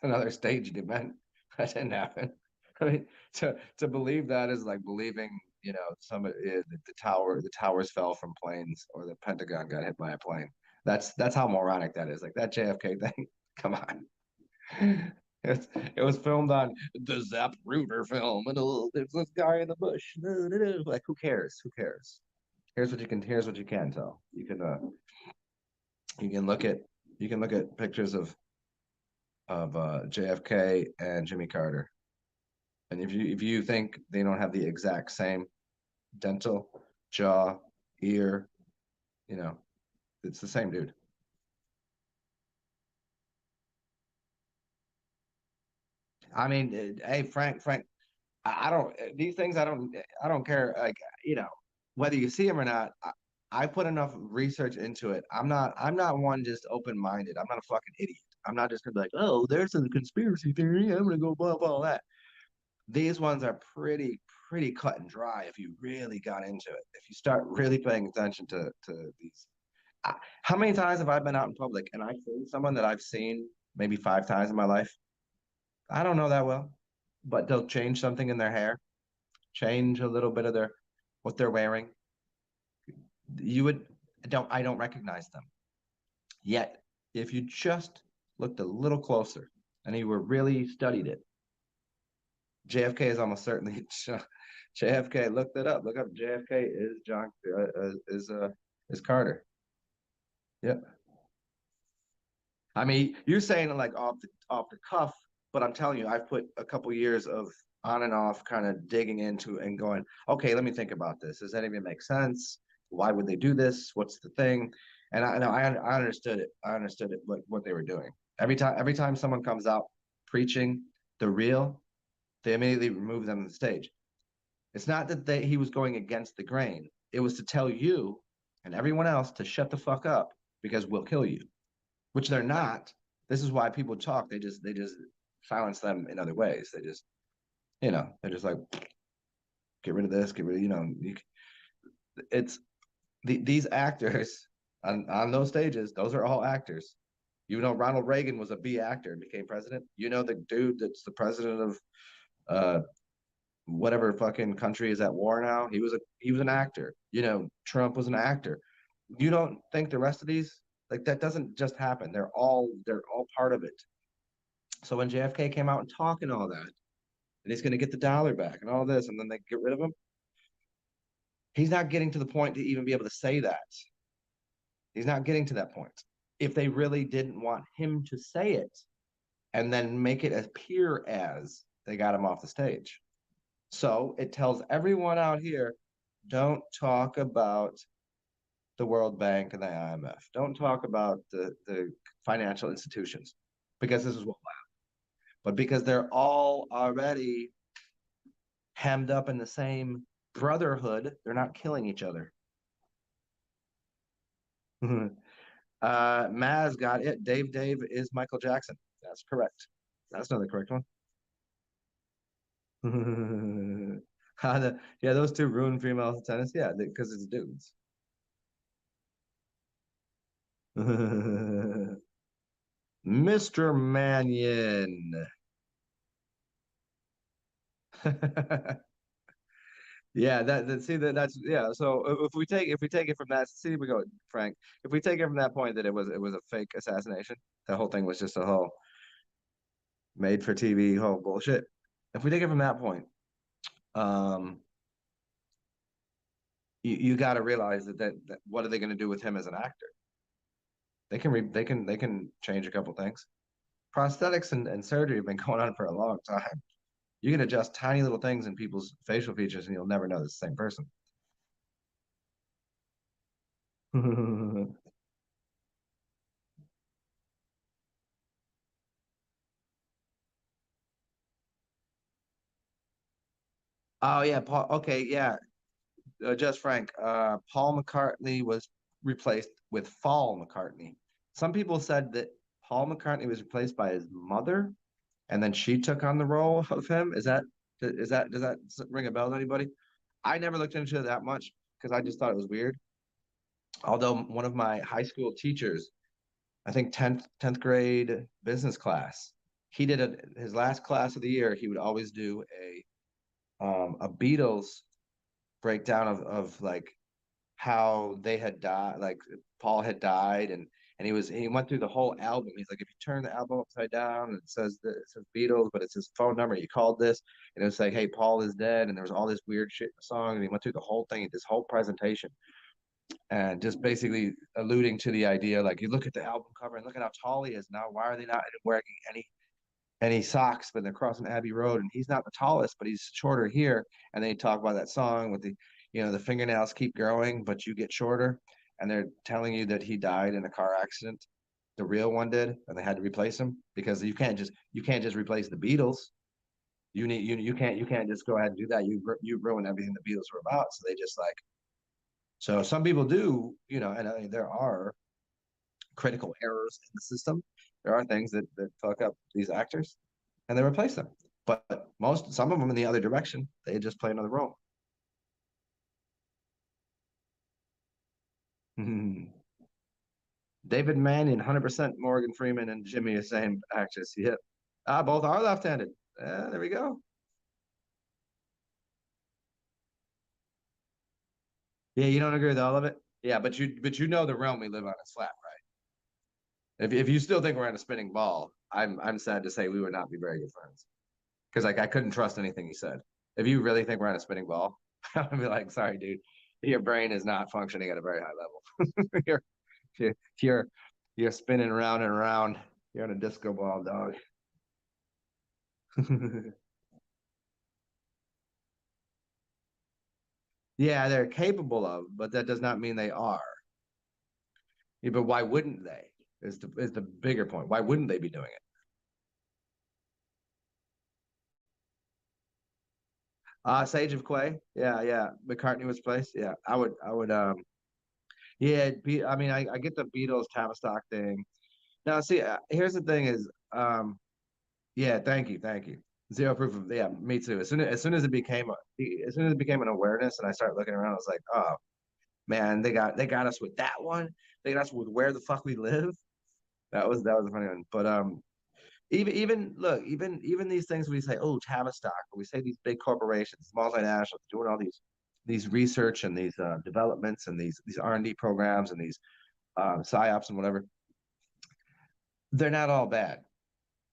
another staged event. That didn't happen. I mean, to believe that is like believing, the towers fell from planes, or the Pentagon got hit by a plane. That's how moronic that is. Like that JFK thing. Come on. It was filmed on the Zapruder film, and there's this guy in the bush. No, no, no. Like, who cares? Who cares? Here's what you can tell. You can look at you can look at pictures of JFK and Jimmy Carter, and if you think they don't have the exact same dental, jaw, ear, you know, it's the same dude. I mean, hey, Frank, I don't these things. I don't care. Like, whether you see them or not. I put enough research into it. I'm not one just open minded. I'm not a fucking idiot. I'm not just gonna be like, oh, there's a conspiracy theory. I'm gonna go blah blah that. These ones are pretty cut and dry if you really got into it. If you start really paying attention to these. How many times have I been out in public and I've seen someone that I've seen maybe 5 times in my life? I don't know that well, but they'll change something in their hair, change a little bit of their what they're wearing. You would don't I don't recognize them. Yet, if you just looked a little closer and you were really studied it, JFK is almost certainly JFK. Looked it up. Look up. JFK is John is Carter. Yep. I mean, you're saying it like off the cuff, but I'm telling you, I've put a couple years of on and off kind of digging into and going, okay, let me think about this. Does that even make sense? Why would they do this? What's the thing? And I understood it. I understood it what they were doing. Every time someone comes out preaching the real, they immediately remove them on the stage. It's not that he was going against the grain. It was to tell you and everyone else to shut the fuck up because we'll kill you, which they're not. This is why people talk. They just silence them in other ways. They're just like, get rid of this, get rid of it's these actors on those stages. Those are all actors. Ronald Reagan was a B actor and became president. The dude that's the president of whatever fucking country is at war now. He was an actor. Trump was an actor. You don't think the rest of these, like, that doesn't just happen. They're all part of it. So when JFK came out and talking all that, and he's going to get the dollar back and all this, and then they get rid of him, he's not getting to the point to even be able to say that. He's not getting to that point. If they really didn't want him to say it, and then make it appear as they got him off the stage. So it tells everyone out here, don't talk about the World Bank and the IMF. Don't talk about the financial institutions, because this is what will happen. But because they're all already hemmed up in the same brotherhood, they're not killing each other. Maz got it. Dave is Michael Jackson. That's correct. That's not the correct one. Yeah, those two ruined female tennis. Yeah, because it's dudes. Mr. Mannion. Yeah, see that's yeah. So if we take it from that, see we go, Frank. If we take it from that point that it was a fake assassination, the whole thing was just a whole made for TV whole bullshit. If we take it from that point, um, you got to realize that what are they going to do with him as an actor? They can change a couple things. Prosthetics and surgery have been going on for a long time. You can adjust tiny little things in people's facial features, and you'll never know it's the same person. Oh yeah, Paul. Okay, yeah. Just Frank. Paul McCartney was replaced with Fall McCartney. Some people said that Paul McCartney was replaced by his mother, and then she took on the role of him. Is that does that ring a bell to anybody? I never looked into it that much because I just thought it was weird. Although one of my high school teachers, I think tenth grade business class, he did his last class of the year. He would always do a Beatles breakdown of like how they had died, like Paul had died, and he went through the whole album. He's like, if you turn the album upside down, and it says Beatles, but it's his phone number. You called this, and it was like, hey, Paul is dead, and there was all this weird shit in the song, and he went through the whole thing, this whole presentation, and just basically alluding to the idea, like you look at the album cover and look at how tall he is now. Why are they not wearing any socks when they're crossing Abbey Road? And he's not the tallest, but he's shorter here. And they talk about that song with the fingernails keep growing, but you get shorter. And they're telling you that he died in a car accident. The real one did, and they had to replace him because you can't just replace the Beatles. You can't just go ahead and do that. You ruin everything the Beatles were about. So they just like so some people do, and I mean, there are critical errors in the system. There are things that fuck up these actors, and they replace them. But some of them in the other direction, they just play another role. David Mannion, 100% Morgan Freeman and Jimmy the same actress. Yep. Both are left-handed. There we go. Yeah, you don't agree with all of it? Yeah, but you know the realm we live on is flat, right? If you still think we're on a spinning ball, I'm sad to say we would not be very good friends. Because like I couldn't trust anything he said. If you really think we're on a spinning ball, I'd be like, sorry, dude, your brain is not functioning at a very high level. you're you're you're spinning around and around. You're on a disco ball, dog. Yeah, they're capable of, but that does not mean they are. Yeah, but why wouldn't they? Is the bigger point. Why wouldn't they be doing it? Sage of Clay. Yeah, yeah. McCartney was placed. Yeah, I would. Yeah, I mean, I get the Beatles Tavistock thing. Now, see, here's the thing: is yeah, thank you. Zero proof of yeah, me too. As soon as it became an awareness, and I started looking around, I was like, oh man, they got us with that one. They got us with where the fuck we live. That was a funny one. But even look, even these things we say, oh, Tavistock, we say these big corporations, multinationals, doing all these research and these developments and these R&D programs and these psyops and whatever. They're not all bad.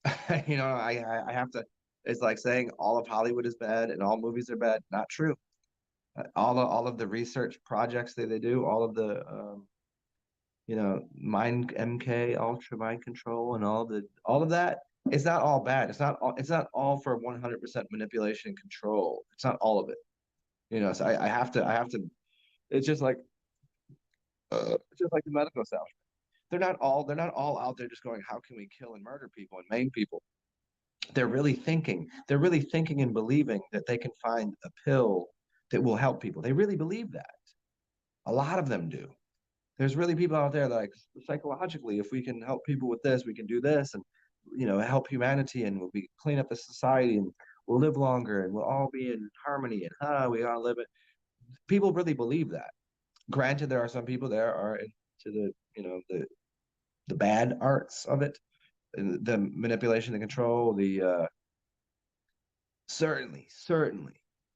I have to. It's like saying all of Hollywood is bad and all movies are bad. Not true. All of the research projects that they do, all of the mind MK ultra mind control and all of that. It's not all bad. It's not all for 100% manipulation and control. It's not all of it. So I have to. It's just like the medical establishment. They're not all out there just going, how can we kill and murder people and maim people? They're really thinking and believing that they can find a pill that will help people. They really believe that. A lot of them do. There's really people out there that, like, psychologically, if we can help people with this, we can do this, and help humanity, and we'll be clean up the society, and we'll live longer, and we'll all be in harmony, and we all live it. People really believe that. Granted, there are some people there are into the bad arts of it, the manipulation, the control, the certainly,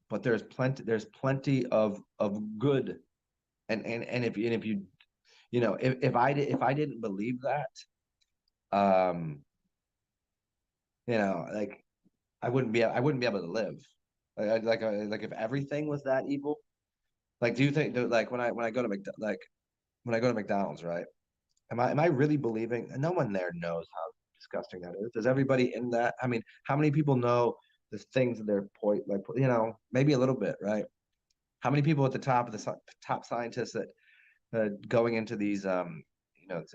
but there's plenty of good, and if if I didn't believe that, um, like I wouldn't be able to live. Like if everything was that evil, Like, do you think that, like when I go to when I go to McDonald's, right? Am I really believing? No one there knows how disgusting that is. Does everybody in that? I mean, how many people know the things that they're like, maybe a little bit, right? How many people at the top of the top scientists that going into these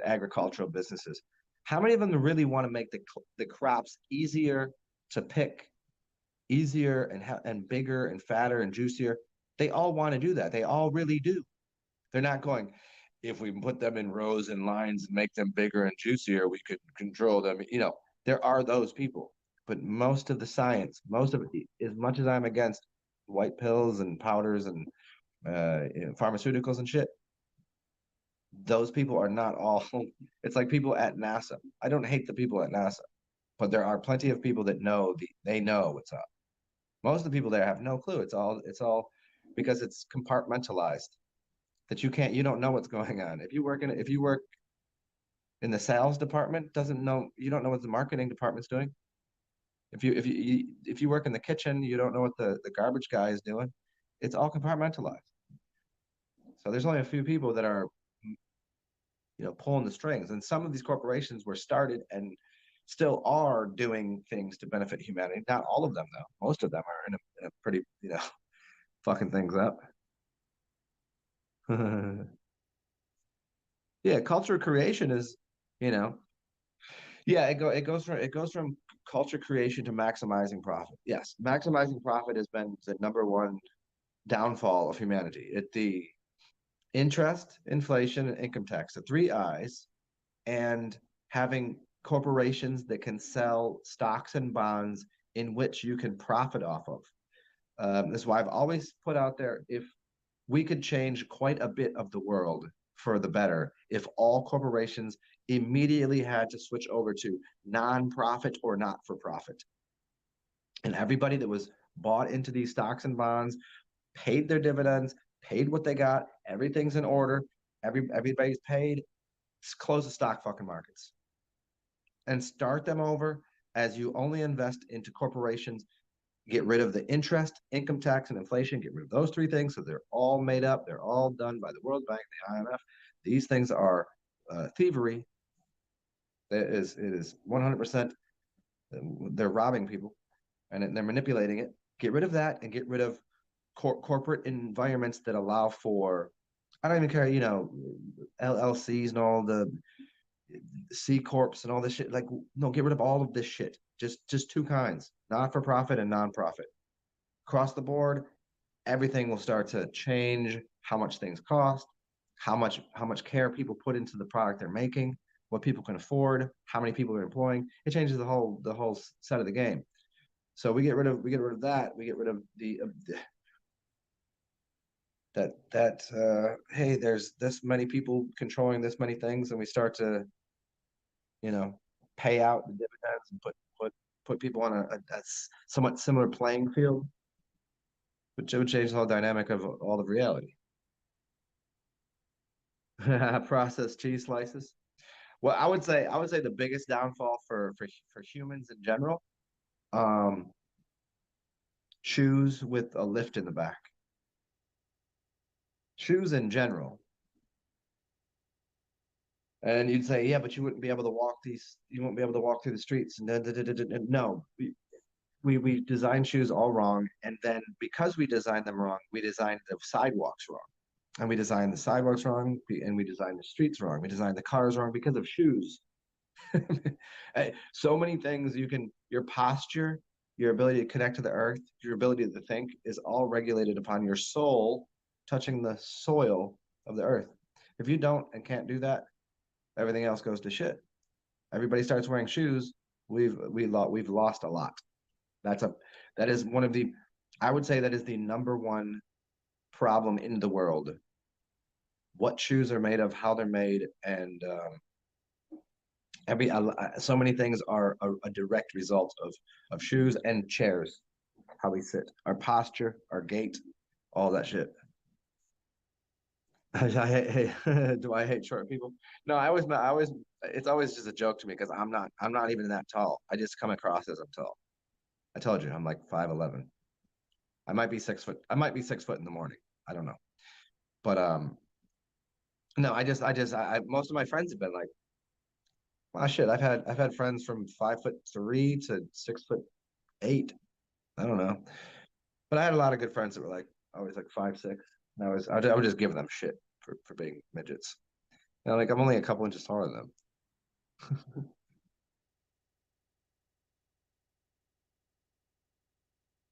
agricultural businesses? How many of them really want to make the crops easier to pick, easier and bigger and fatter and juicier? They all want to do that. They all really do. They're not going, if we put them in rows and lines and make them bigger and juicier, we could control them. There are those people, but most of the science, most of it, as much as I'm against white pills and powders and pharmaceuticals and shit, those people are not all. It's like people at NASA. I don't hate the people at NASA, but there are plenty of people that they know what's up. Most of the people there have no clue. It's all because it's compartmentalized that you don't know what's going on. If you work in the sales department, doesn't know you don't know what the marketing department's doing. If you work in the kitchen, you don't know what the garbage guy is doing. It's all compartmentalized. So there's only a few people that are pulling the strings, and some of these corporations were started and still are doing things to benefit humanity. Not all of them, though. Most of them are in a pretty fucking things up. Yeah, culture creation is, you know, yeah, it goes from culture creation to maximizing profit. Yes, maximizing profit has been the number one downfall of humanity. The interest, inflation, and income tax, the three I's, and having corporations that can sell stocks and bonds in which you can profit off of. This is why I've always put out there, if we could change quite a bit of the world for the better if all corporations immediately had to switch over to non-profit or not for profit. And everybody that was bought into these stocks and bonds paid their dividends, paid what they got, everything's in order, everybody's paid. Close the stock fucking markets and start them over as you only invest into corporations. Get rid of the interest, income tax, and inflation. Get rid of those three things so they're all made up. They're all done by the World Bank, the IMF. These things are thievery. It is 100%. They're robbing people and they're manipulating it. Get rid of that and get rid of corporate environments that allow for, I don't even care, LLCs and all the C corps and all this shit. Like, no, get rid of all of this shit. Just two kinds: not for profit and non-profit. Across the board, everything will start to change. How much things cost, how much care people put into the product they're making, what people can afford, how many people are employing. It changes the whole set of the game. So we get rid of that. We get rid of that hey, there's this many people controlling this many things, and we start to pay out the dividends and put people on a somewhat similar playing field, which would change the whole dynamic of all of reality. Processed cheese slices. Well, I would say the biggest downfall for humans in general, um, shoes with a lift in the back. Shoes in general. And you'd say, yeah, but you wouldn't be able to walk these. You won't be able to walk through the streets. And no, we designed shoes all wrong, and then because we designed them wrong, we designed the sidewalks wrong, and we designed the sidewalks wrong, and we designed the streets wrong. We designed the cars wrong because of shoes. So many things your posture, your ability to connect to the earth, your ability to think is all regulated upon your soul touching the soil of the earth. If you don't and can't do that, everything else goes to shit. Everybody starts wearing shoes. We've lost a lot. That's a that is one of the I would say that is the number one problem in the world. What shoes are made of, how they're made, and so many things are a direct result of shoes and chairs, how we sit, our posture, our gait, all that shit. Do I hate short people? No, it's always just a joke to me because I'm not even that tall. I just come across as I'm tall. I told you I'm like 5'11". I might be 6 foot. I might be 6 foot in the morning. I don't know. But no, most of my friends have been like, well, shit. I've had friends from 5'3" to 6'8". I don't know, but I had a lot of good friends that were like always like 5'6". And I would just give them shit for being midgets. Like I'm only a couple inches taller than them.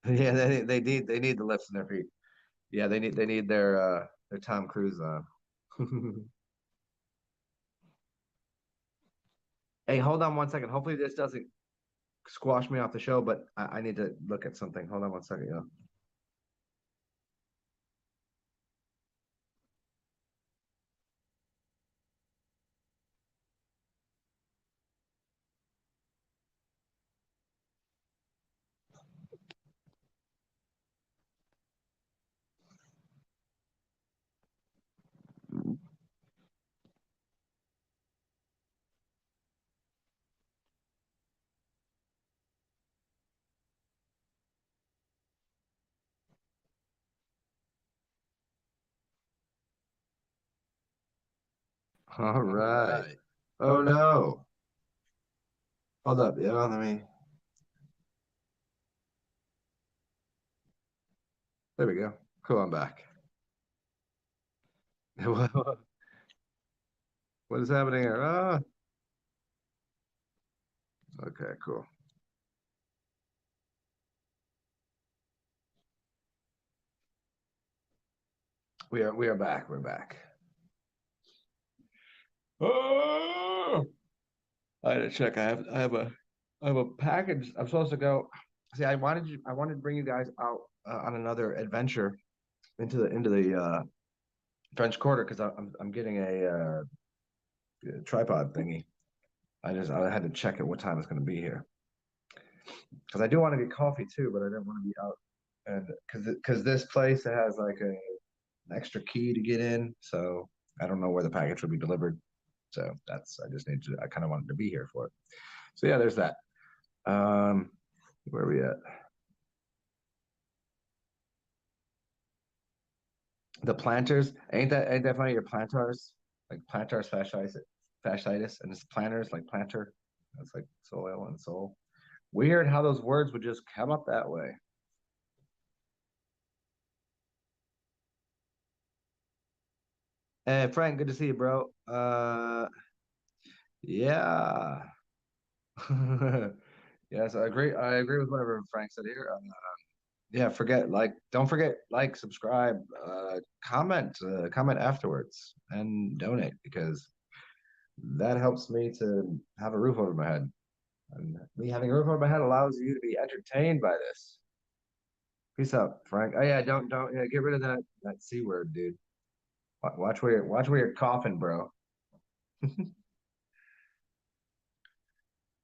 Yeah, they need the lifts in their feet. Yeah, they need their Tom Cruise on. Hey, hold on one second. Hopefully this doesn't squash me off the show, but I need to look at something. Hold on one second, yeah. All right. Oh no. Hold up. Yeah, let me. There we go. Cool. I'm back. What is happening here? Ah, okay, cool. We are back. We're back. Oh, I had to check. I have a package. I'm supposed to go. See, I wanted to bring you guys out on another adventure into the French Quarter because I'm getting a tripod thingy. I had to check at what time it's going to be here because I do want to get coffee too, but I didn't want to be out and because this place it has like an extra key to get in, so I don't know where the package will be delivered. So I just need to I kind of wanted to be here for it. So yeah, there's that. Um, where are we at? The planters ain't that funny? Your plantars like plantars fasciitis, and it's planters like planter. That's like soil and soul. Weird how those words would just come up that way. Hey, Frank, good to see you, bro. Yeah. Yes, I agree with whatever Frank said here. Yeah, don't forget, subscribe, comment afterwards, and donate because that helps me to have a roof over my head. And me having a roof over my head allows you to be entertained by this. Peace out, Frank. Oh yeah, don't yeah, get rid of that C word, dude. Watch where you're coughing, bro.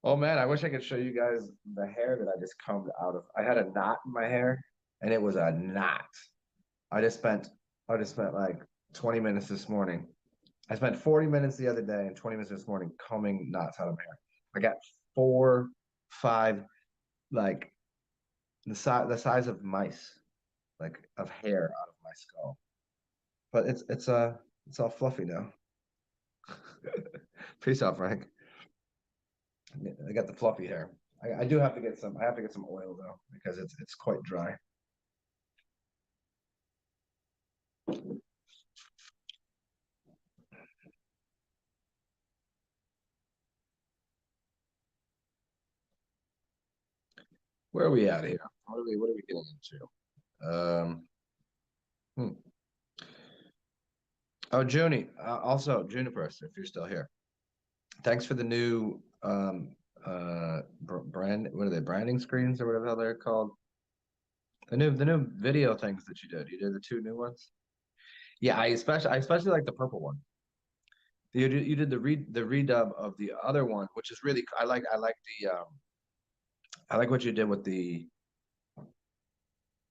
Oh man, I wish I could show you guys the hair that I just combed out of. I had a knot in my hair, and it was a knot. I just spent I just spent like 20 minutes this morning. I spent 40 minutes the other day and 20 minutes this morning combing knots out of my hair. I got four, five, like the size of mice, like of hair out of my skull. But it's all fluffy now. Peace out, Frank. I got the fluffy hair. I do have to get some. I have to get some oil though because it's quite dry. Where are we at here? What are we getting into? Hmm. Oh, Junie. Also, Juniper, if you're still here. Thanks for the new brand. What are they? Branding screens or whatever the hell they're called. The new video things that you did. You did the two new ones. Yeah, I especially like the purple one. You did the redub of the other one, which is really I like what you did with the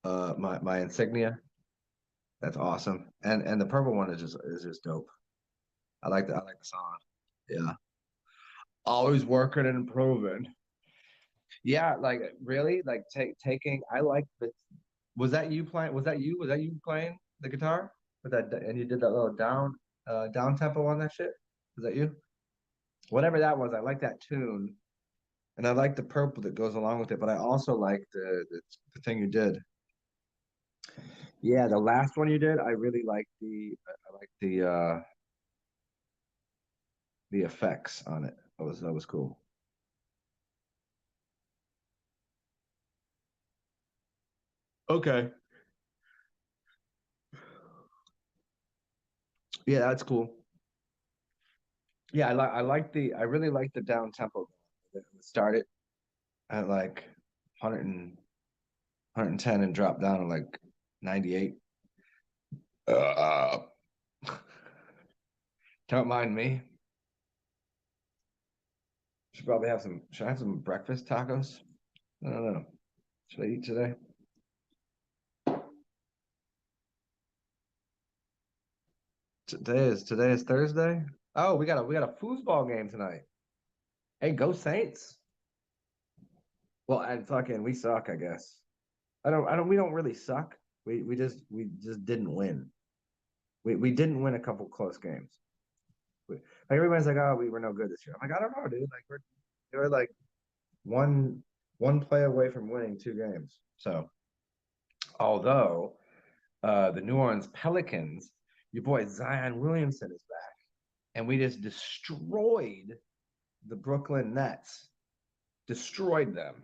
my insignia. That's awesome. And the purple one is just dope. I like the song. Yeah. Always working and improving. Yeah, like really, like taking. I like the. Was that you playing? Was that you? Was that you playing the guitar? with that, and you did that little down tempo on that shit. Is that you? Whatever that was, I like that tune, and I like the purple that goes along with it. But I also like the thing you did. Yeah, the last one you did, I really like I like the effects on it. That was cool. Okay. Yeah, that's cool. Yeah, I really like the down tempo. It started at like 100 and dropped down to like 98. Uh, don't mind me. Should I have some breakfast tacos? I don't know. Should I eat today? Today is Thursday. Oh, we got a foosball game tonight. Hey, go Saints. Well, and fucking we suck, I guess. We don't really suck. We just didn't win. We didn't win a couple close games. Like everybody's like, oh, we were no good this year. I'm like, I don't know, dude. Like we're like one one play away from winning two games. So although the New Orleans Pelicans, your boy Zion Williamson is back, and we just destroyed the Brooklyn Nets, destroyed them.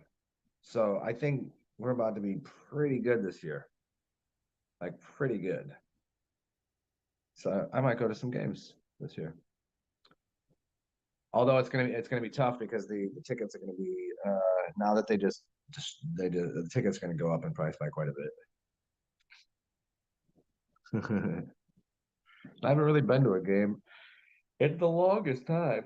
So I think we're about to be pretty good this year, like pretty good. So I might go to some games this year. Although it's gonna be tough because the tickets are gonna be now that the tickets are gonna go up in price by quite a bit. I haven't really been to a game in the longest time.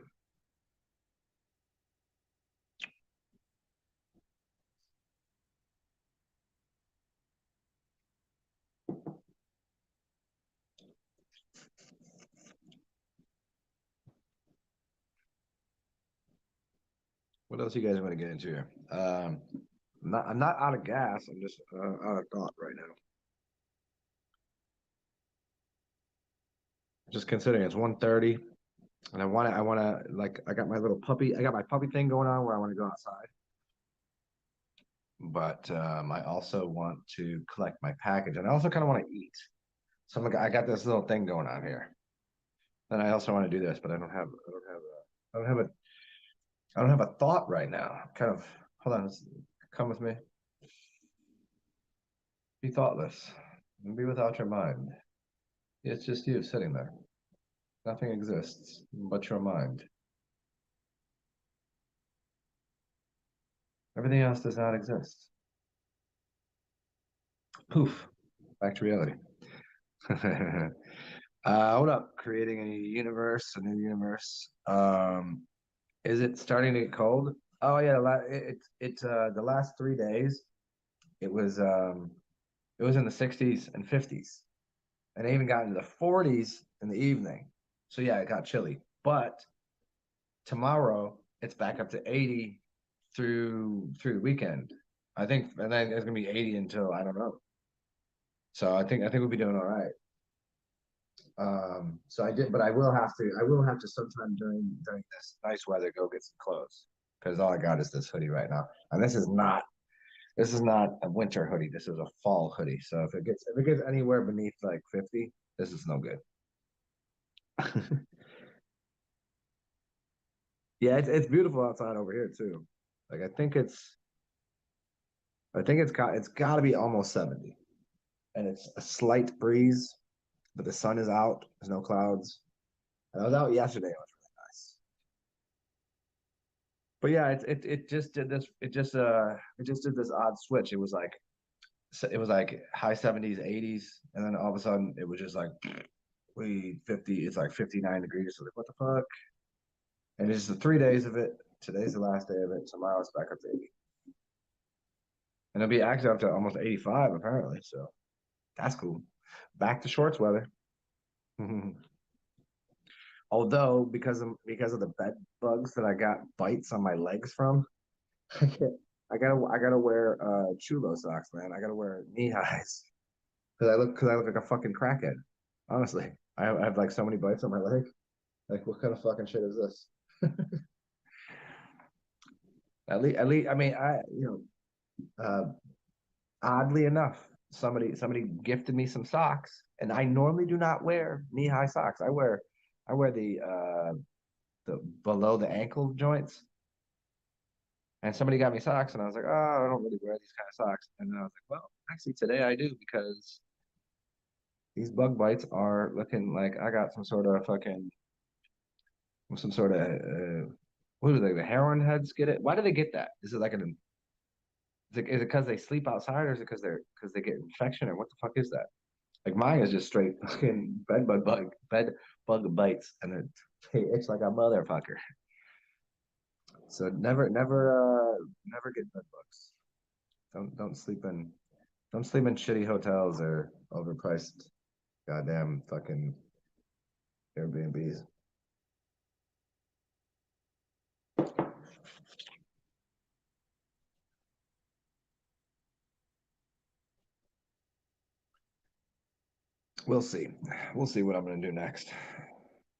What else you guys want to get into here? I'm not out of gas. I'm just out of thought right now. Just considering it's 1:30, and I want to like I got my little puppy. I got my puppy thing going on where I want to go outside. But I also want to collect my package, and I also kind of want to eat. So I'm like, I got this little thing going on here. And I also want to do this, but I don't have a, I don't have a thought right now. Kind of, hold on, come with me. Be thoughtless and be without your mind. It's just you sitting there. Nothing exists but your mind. Everything else does not exist. Poof, back to reality. What up? Creating a new universe. Is it starting to get cold? Oh yeah, it's the last 3 days. It was um, it was in the 60s and 50s, and it even got into the 40s in the evening. So yeah, it got chilly. But tomorrow it's back up to 80 through the weekend. I think, and then it's gonna be 80 until I don't know. So I think we'll be doing all right. So but I will have to sometime during this nice weather go get some clothes because all I got is this hoodie right now, and this is not a winter hoodie. This is a fall hoodie. So if it gets anywhere beneath like 50, this is no good. Yeah, it's beautiful outside over here too. Like I think it's got to be almost 70, and it's a slight breeze, but the sun is out. There's no clouds. And I was out yesterday. It was really nice. But yeah, it just did this odd switch. It was like high 70s, 80s, and then all of a sudden it was just like we 50. It's like 59 degrees. So like, what the fuck? And it's just the 3 days of it. Today's the last day of it. Tomorrow it's back up to 80, and it'll be actually up to almost 85 apparently. So that's cool. Back to shorts weather. Although because of the bed bugs that I got bites on my legs from, I can't. I gotta wear chulo socks, man. I gotta wear knee highs because I look like a fucking crackhead. Honestly, I have like so many bites on my leg. Like, what kind of fucking shit is this? At least, I mean, oddly enough, somebody gifted me some socks, and I normally do not wear knee-high socks. I wear the below the ankle joints. And somebody got me socks, and I was like, oh, I don't really wear these kind of socks. And then I was like, well, actually, today I do because these bug bites are looking like I got some sort of, what do they, the heroin heads get it? Why do they get that? Is it like is it because they sleep outside, or is it because they get infection, or what the fuck is that? Like mine is just straight fucking bed bug bites, and they itch like a motherfucker. So never get bed bugs. Don't sleep in shitty hotels or overpriced goddamn fucking Airbnbs. We'll see. We'll see what I'm gonna do next.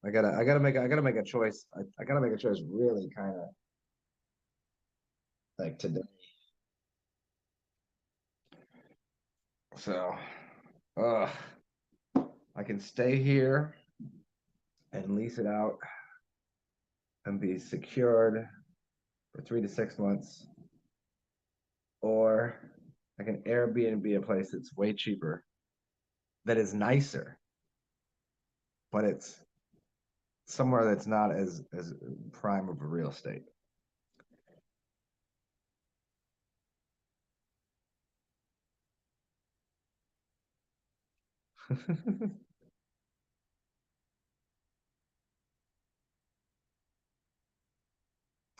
I gotta make a choice. I gotta make a choice really kind of like today. So uh I can stay here and lease it out and be secured for 3 to 6 months, or I can Airbnb a place that's way cheaper, that is nicer, but it's somewhere that's not as prime of a real estate.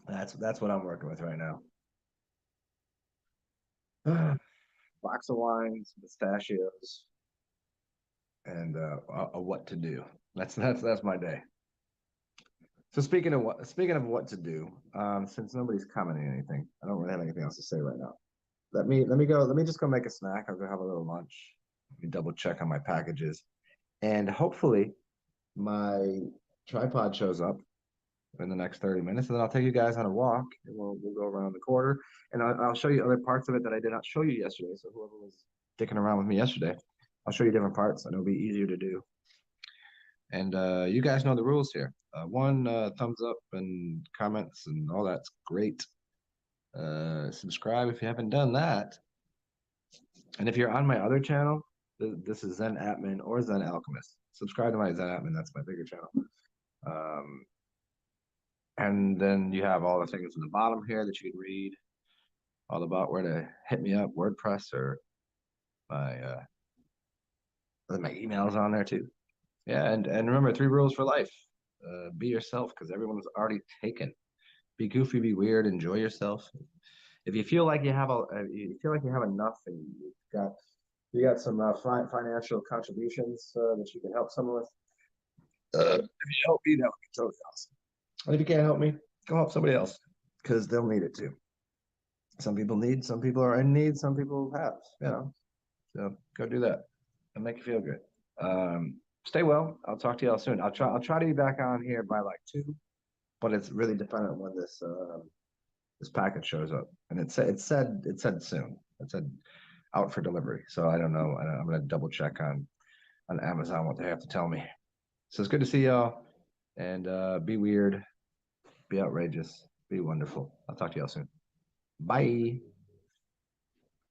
That's what I'm working with right now. Box of wines, pistachios, and a what to do. That's my day. So speaking of what to do, since nobody's commenting anything, I don't really have anything else to say right now. Let me just go make a snack. I'll go have a little lunch. Let me double check on my packages, and hopefully my tripod shows up in the next 30 minutes, and then I'll take you guys on a walk, and we'll go around the quarter, and I'll show you other parts of it that I did not show you yesterday. So whoever was sticking around with me yesterday, I'll show you different parts, and it'll be easier to do. And you guys know the rules here. One thumbs up and comments and all that's great. Subscribe if you haven't done that. And if you're on my other channel, this is Zen-Atman or Zen-Alchemist. Subscribe to my Zen-Atman. That's my bigger channel. Um, and then you have all the things in the bottom here that you can read all about where to hit me up, WordPress, or my my emails on there too. Yeah, and remember, 3 rules for life. Be yourself, because everyone's already taken. Be goofy, be weird, enjoy yourself. If you feel like you feel like you have enough, and you got some financial contributions that you can help someone with. If you help me, that would be totally awesome. And if you can't help me, go help somebody else, because they'll need it too. Some people need, some people are in need, some people have, you know. So go do that and make you feel good. Stay well. I'll talk to y'all soon. I'll try to be back on here by like 2, but it's really dependent on when this package shows up. And it said soon. It said out for delivery. So I don't know. I'm gonna double check on Amazon what they have to tell me. So it's good to see y'all, and be weird, be outrageous, be wonderful. I'll talk to y'all soon. Bye.